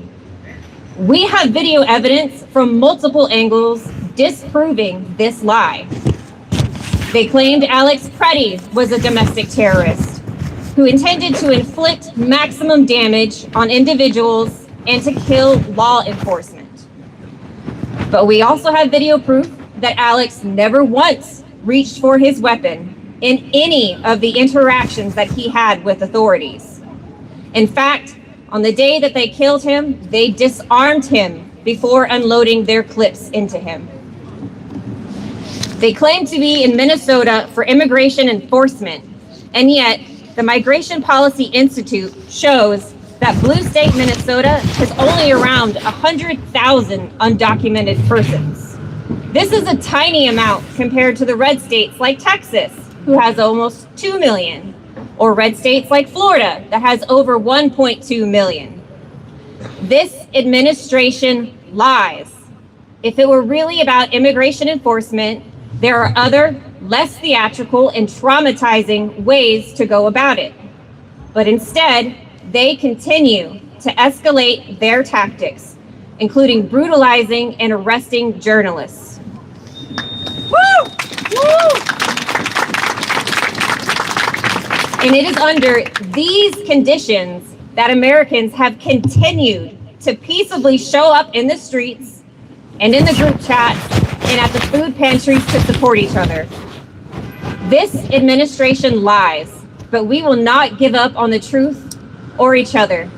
We have video evidence from multiple angles disproving this lie. They claimed Alex Preddy was a domestic terrorist who intended to inflict maximum damage on individuals and to kill law enforcement. But we also have video proof that Alex never once reached for his weapon in any of the interactions that he had with authorities. In fact, on the day that they killed him, they disarmed him before unloading their clips into him. They claim to be in Minnesota for immigration enforcement, and yet the Migration Policy Institute shows that blue state Minnesota has only around 100,000 undocumented persons. This is a tiny amount compared to the red states like Texas, who has almost 2 million, or red states like Florida that has over 1.2 million. This administration lies. If it were really about immigration enforcement, there are other, less theatrical and traumatizing ways to go about it. But instead, they continue to escalate their tactics, including brutalizing and arresting journalists. Woo! Woo! And it is under these conditions that Americans have continued to peaceably show up in the streets and in the group chats and at the food pantries to support each other. This administration lies, but we will not give up on the truth or each other.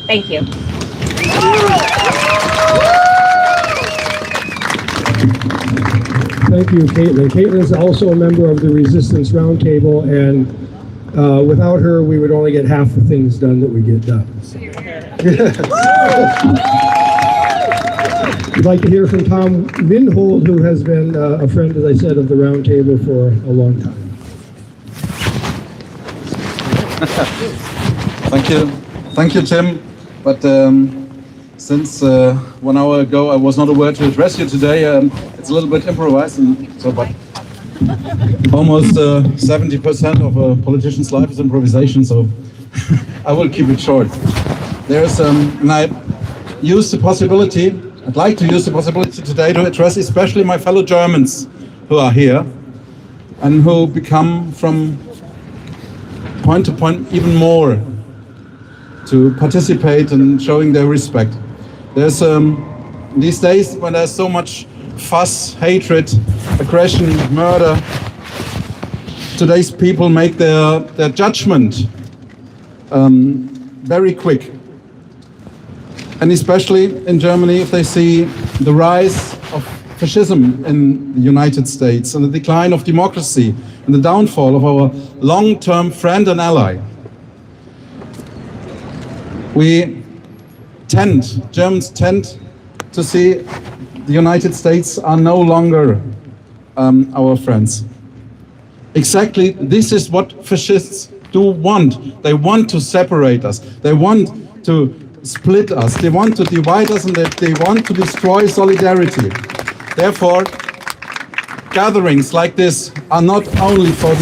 Thank you. Thank you, Caitlin. Caitlin is also a member of the Resistance Roundtable, and without her, we would only get half the things done that we get done. So. We'd like to hear from Tom Windhold, who has been a friend, as I said, of the Roundtable for a long time. Thank you, Tim. But since 1 hour ago I was not aware to address you today, it's a little bit improvised, and so but almost 70% of a politician's life is improvisation, so I will keep it short. There's and I'd like to use the possibility today to address especially my fellow Germans who are here and who become from point to point even more to participate in showing their respect. There's these days when there's so much fuss, hatred, aggression, murder, today's people make their judgment very quick. And especially in Germany, if they see the rise of fascism in the United States and the decline of democracy and the downfall of our long-term friend and ally, Germans tend to see the United States are no longer our friends. Exactly, this is what fascists do want. They want to separate us. They want to split us. They want to divide us, and they want to destroy solidarity. Therefore, gatherings like this are not only for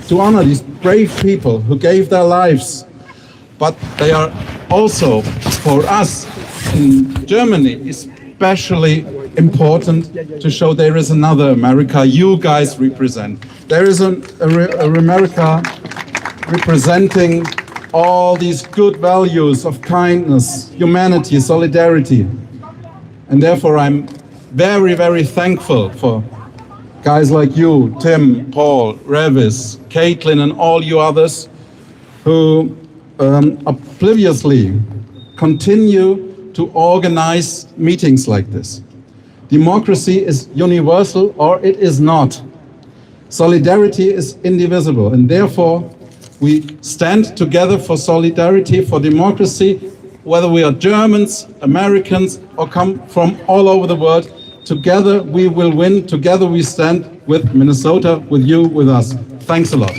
to honor these brave people who gave their lives, but they are also for us in Germany especially important to show there is another America you guys represent. There is a America representing all these good values of kindness, humanity, solidarity. And therefore I'm very, very thankful for guys like you, Tim, Paul, Revis, Caitlin, and all you others who obliviously continue to organize meetings like this. Democracy is universal or it is not. Solidarity is indivisible, and therefore we stand together for solidarity, for democracy, whether we are Germans, Americans, or come from all over the world. Together we will win. Together we stand with Minnesota, with you, with us. Thanks a lot.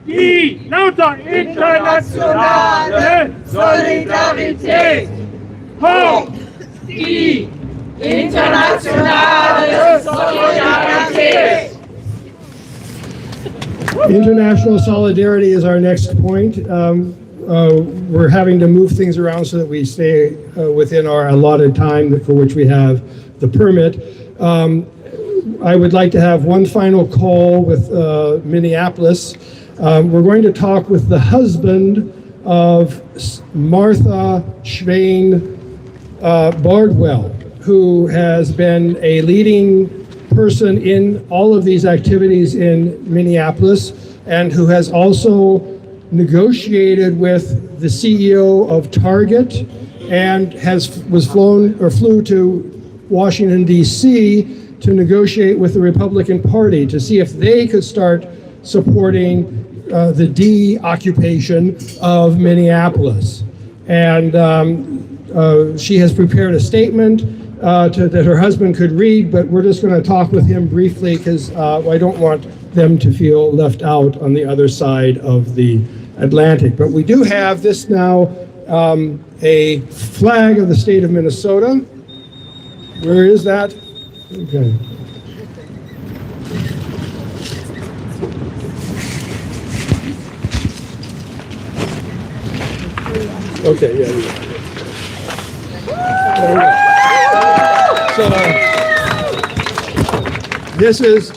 Die lauter internationale Solidarität! Hoch die internationale Solidarität! International solidarity is our next point. We're having to move things around so that we stay within our allotted time for which we have the permit. I would like to have one final call with Minneapolis. We're going to talk with the husband of Martha Schwein Bardwell, who has been a leading person in all of these activities in Minneapolis, and who has also negotiated with the CEO of Target and flew to Washington, D.C. to negotiate with the Republican Party to see if they could start supporting the de-occupation of Minneapolis. And she has prepared a statement that her husband could read, but we're just going to talk with him briefly because I don't want them to feel left out on the other side of the Atlantic. But we do have this now, a flag of the state of Minnesota. Where is that? Okay. Okay, yeah. So, this is,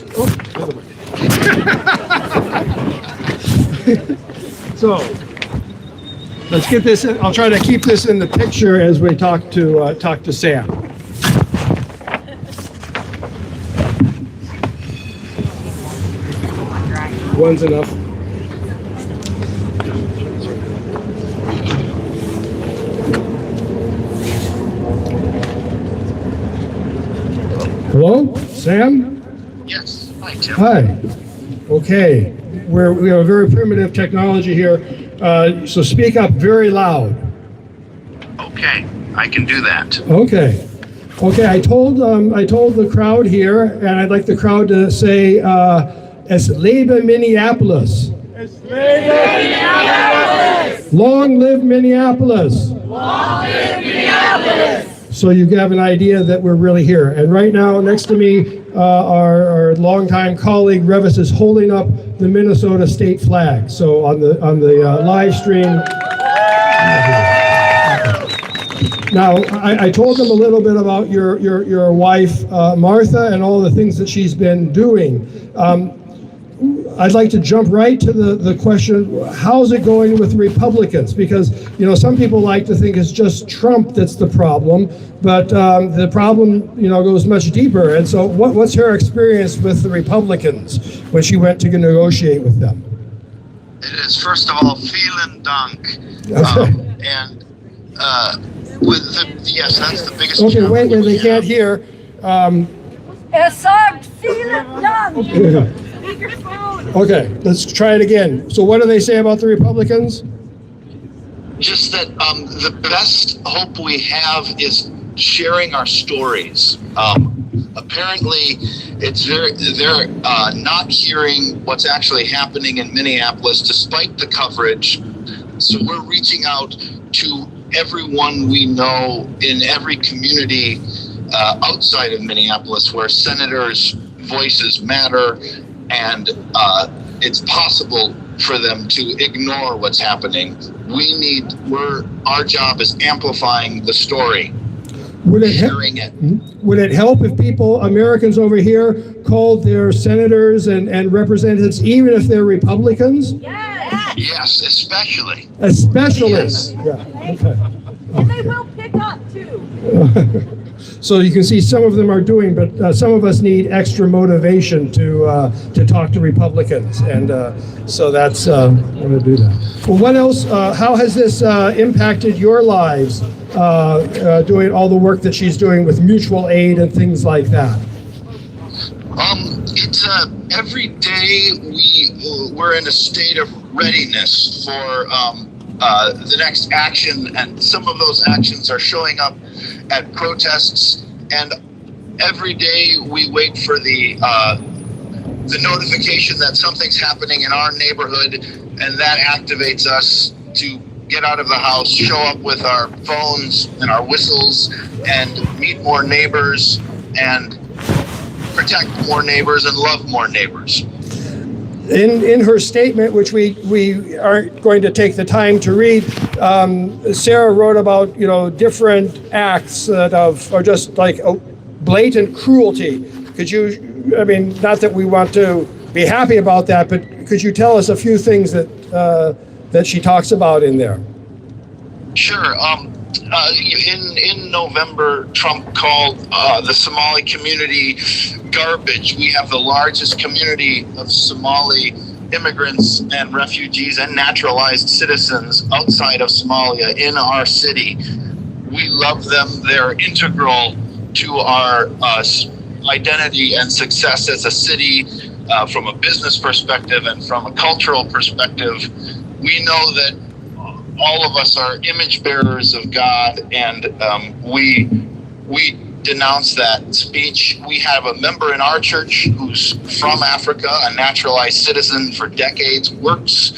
so, let's get this in. I'll try to keep this in the picture as we talk to Sam. One's enough. Hello, Sam? Yes. Hi, Tim. Hi. Okay. We have a very primitive technology here, so speak up very loud. Okay, I can do that. Okay. Okay, I told the crowd here, and I'd like the crowd to say, Es lebe Minneapolis. Es lebe Minneapolis! Long live Minneapolis! Long live Minneapolis! So you have an idea that we're really here. And right now, next to me, our longtime colleague Revis is holding up the Minnesota state flag. So on the live stream. Now, I told them a little bit about your wife, Martha, and all the things that she's been doing. I'd like to jump right to the question, how's it going with Republicans? Because, some people like to think it's just Trump that's the problem, but the problem, goes much deeper. And so what's her experience with the Republicans when she went to negotiate with them? It is, first of all, vielen Dank. Yes, that's the biggest Okay, challenge wait, they we can't have. hear. Sagt vielen Dank! Okay, let's try it again. So what do they say about the Republicans? Just that the best hope we have is sharing our stories. Apparently, they're not hearing what's actually happening in Minneapolis despite the coverage. So we're reaching out to everyone we know in every community outside of Minneapolis where senators' voices matter, and it's possible for them to ignore what's happening. Our job is amplifying the story, sharing it. Would it help if Americans over here, called their senators and representatives, even if they're Republicans? Yes, especially. Especially. Yes. Yeah. Okay. And they will pick up too. So you can see some of them are doing, but some of us need extra motivation to talk to Republicans, and so that's I'm going to do that. Well, what else? How has this impacted your lives? Doing all the work that she's doing with mutual aid and things like that. It's every day we're in a state of readiness for the next action, and some of those actions are showing up at protests, and every day we wait for the notification that something's happening in our neighborhood, and that activates us to get out of the house, show up with our phones and our whistles, and meet more neighbors, and protect more neighbors, and love more neighbors. In her statement, which we aren't going to take the time to read, Sarah wrote about different acts that are just like blatant cruelty. Could you? I mean, not that we want to be happy about that, but could you tell us a few things that she talks about in there? Sure. In November, Trump called the Somali community garbage. We have the largest community of Somali immigrants and refugees and naturalized citizens outside of Somalia in our city. We love them. They're integral to our identity and success as a city from a business perspective and from a cultural perspective. We know that all of us are image bearers of God, and we denounce that speech. We have a member in our church who's from Africa, a naturalized citizen for decades, works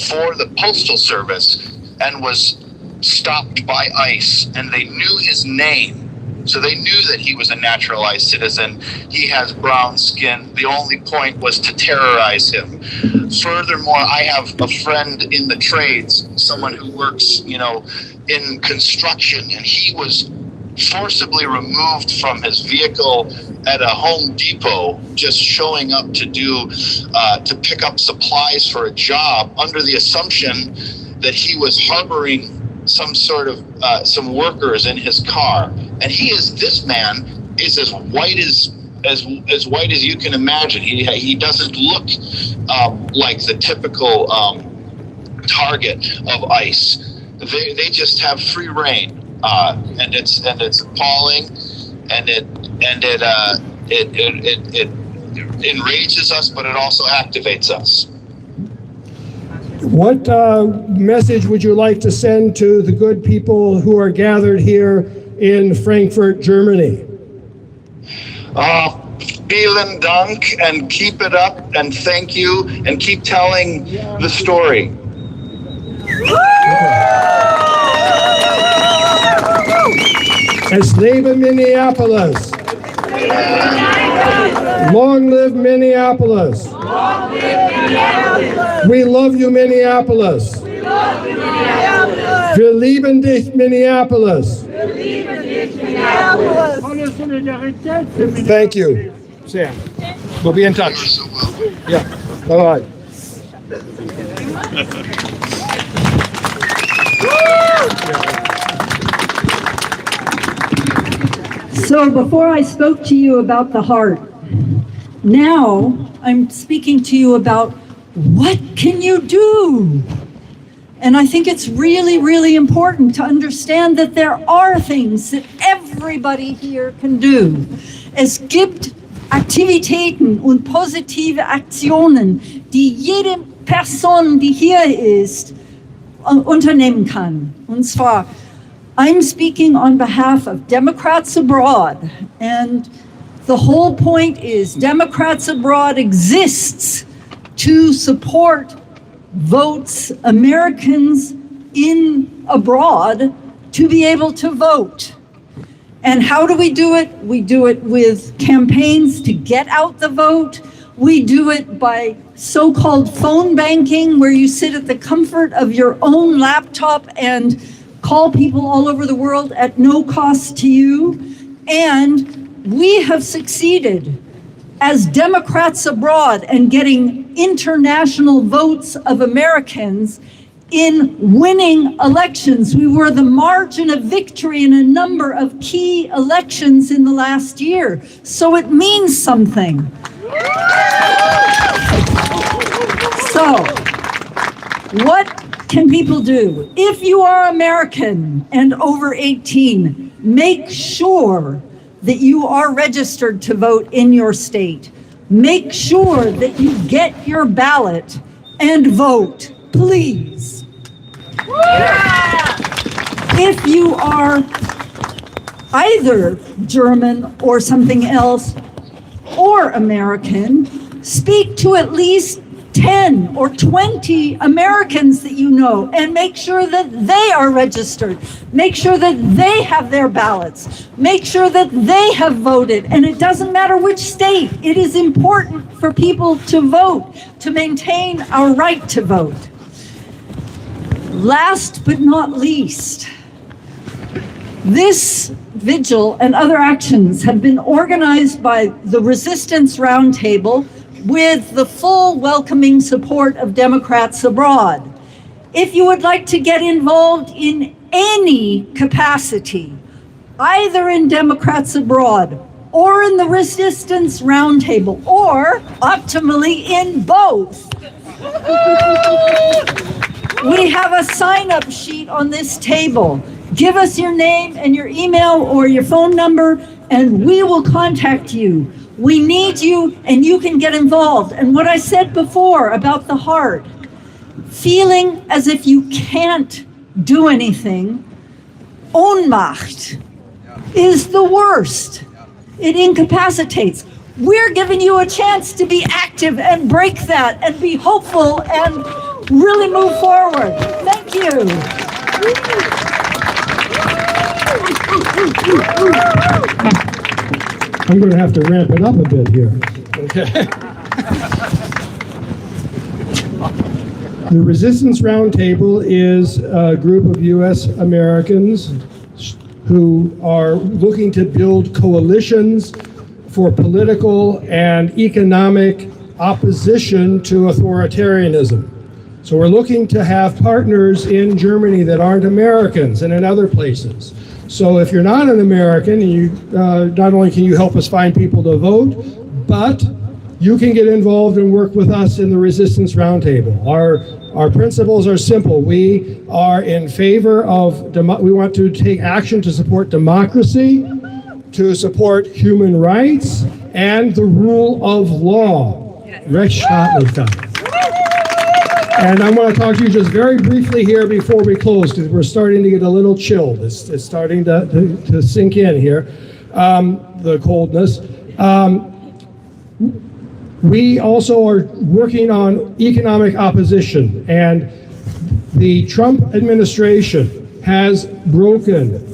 for the Postal Service, and was stopped by ICE, and they knew his name. So they knew that he was a naturalized citizen. He has brown skin. The only point was to terrorize him. Furthermore, I have a friend in the trades, someone who works, in construction, and he was forcibly removed from his vehicle at a Home Depot, just showing up to pick up supplies for a job under the assumption that he was harboring some sort of some workers in his car. And this man is as white as you can imagine. He doesn't look like the typical target of ICE. They just have free reign, and it's appalling, and it enrages us, but it also activates us. What message would you like to send to the good people who are gathered here in Frankfurt, Germany? Vielen Dank, and keep it up, and thank you, and keep telling the story. Es lebe Minneapolis! Long live Minneapolis! We love you, Minneapolis! Wir lieben dich, Minneapolis! Thank you, Sam. We'll be in touch. Yeah. Bye-bye. So before I spoke to you about the heart, now I'm speaking to you about what can you do? And I think it's really, really important to understand that there are things that everybody here can do. Es gibt Aktivitäten und positive Aktionen, die jede Person, die hier ist, unternehmen kann. Und zwar, I'm speaking on behalf of Democrats abroad, and the whole point is Democrats abroad exists to support votes, Americans abroad to be able to vote. And how do we do it? We do it with campaigns to get out the vote. We do it by so-called phone banking, where you sit at the comfort of your own laptop and call people all over the world at no cost to you. And we have succeeded as Democrats abroad and getting international votes of Americans in winning elections. We were the margin of victory in a number of key elections in the last year. So it means something. So, what can people do? If you are American and over 18, make sure that you are registered to vote in your state. Make sure that you get your ballot and vote, please. If you are either German or something else, or American, speak to at least 10 or 20 Americans that you know and make sure that they are registered. Make sure that they have their ballots. Make sure that they have voted. And it doesn't matter which state. It is important for people to vote, to maintain our right to vote. Last but not least, this vigil and other actions have been organized by the Resistance Roundtable with the full welcoming support of Democrats abroad. If you would like to get involved in any capacity, either in Democrats abroad or in the Resistance Roundtable, or optimally in both, we have a sign-up sheet on this table. Give us your name and your email or your phone number, and we will contact you. We need you, and you can get involved. And what I said before about the heart, feeling as if you can't do anything, Ohnmacht is the worst. It incapacitates. We're giving you a chance to be active and break that and be hopeful and really move forward. Thank you. I'm going to have to ramp it up a bit here. Okay. The Resistance Roundtable is a group of U.S. Americans who are looking to build coalitions for political and economic opposition to authoritarianism. So we're looking to have partners in Germany that aren't Americans and in other places. So if you're not an American, you not only can you help us find people to vote, but you can get involved and work with us in the Resistance Roundtable. Our principles are simple. We are in favor of, we want to take action to support democracy, to support human rights, and the rule of law. Rechtsstaatlichkeit. And I want to talk to you just very briefly here before we close, because we're starting to get a little chilled. It's starting to sink in here, the coldness. We also are working on economic opposition, and the Trump administration has broken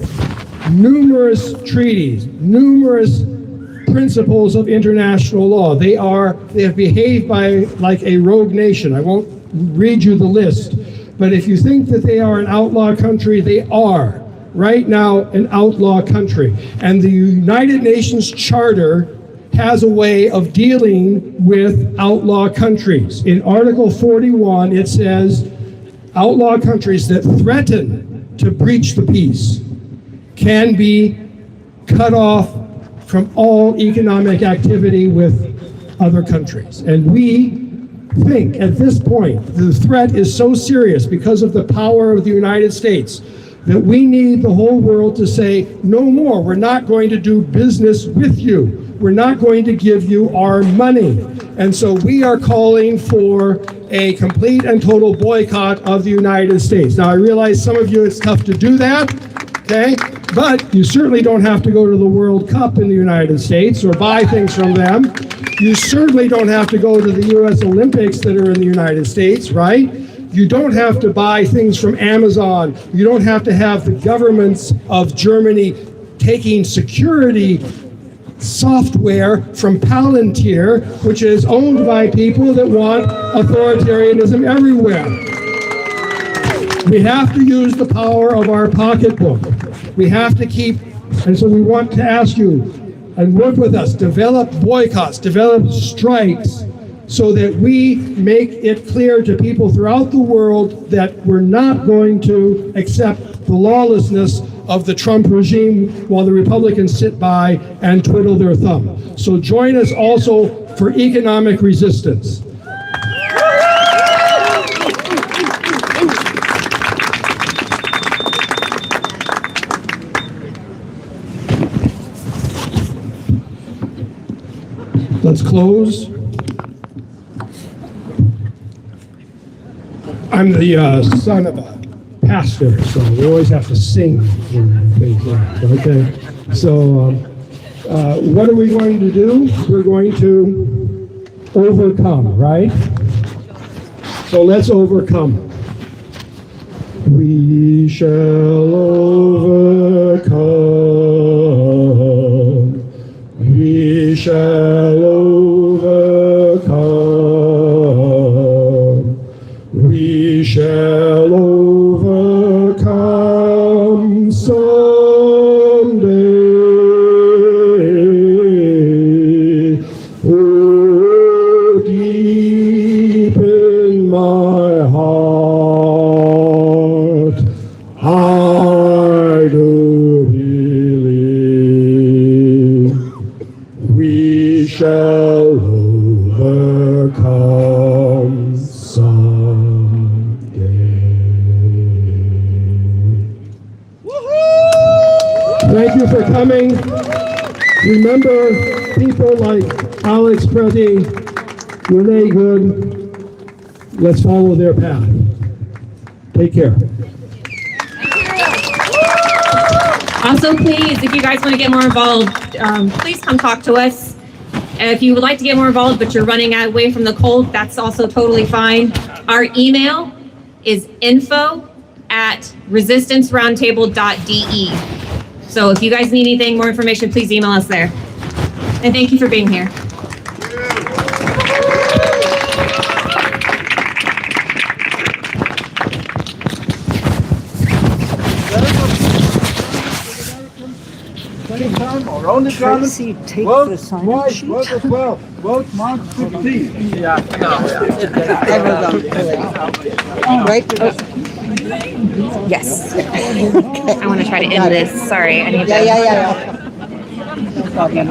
numerous treaties, numerous principles of international law. They have behaved like a rogue nation. I won't read you the list, but if you think that they are an outlaw country, they are right now an outlaw country. And the United Nations Charter has a way of dealing with outlaw countries. In Article 41, it says outlaw countries that threaten to breach the peace can be cut off from all economic activity with other countries. And we think at this point the threat is so serious because of the power of the United States that we need the whole world to say, no more, we're not going to do business with you. We're not going to give you our money. And so we are calling for a complete and total boycott of the United States. Now I realize some of you it's tough to do that, okay? But you certainly don't have to go to the World Cup in the United States or buy things from them. You certainly don't have to go to the US Olympics that are in the United States, right? You don't have to buy things from Amazon. You don't have to have the governments of Germany taking security software from Palantir, which is owned by people that want authoritarianism everywhere. We have to use the power of our pocketbook. We have to keep, and so we want to ask you, and work with us, develop boycotts, develop strikes, so that we make it clear to people throughout the world that we're not going to accept the lawlessness of the Trump regime while the Republicans sit by and twiddle their thumb. So join us also for economic resistance. Let's close. I'm the son of a pastor, so we always have to sing and things like that. Okay, so what are we going to do? We're going to overcome, right? So let's overcome. We shall overcome. We shall overcome. We shall overcome someday. Oh, deep in my heart, I do believe we shall overcome someday. Thank you for coming. Remember people like Alex Pretty, Renee Good. Let's follow their path. Take care. Also, please, if you guys want to get more involved, please come talk to us. And if you would like to get more involved, but you're running away from the cold, that's also totally fine. Our email is info@resistanceroundtable.de. So if you guys need anything, more information, please email us there. And thank you for being here. Tracy, take the sign sheet. Vote March 15. Right? Yes. I want to try to end this. Sorry, I need to. Yeah. No problem.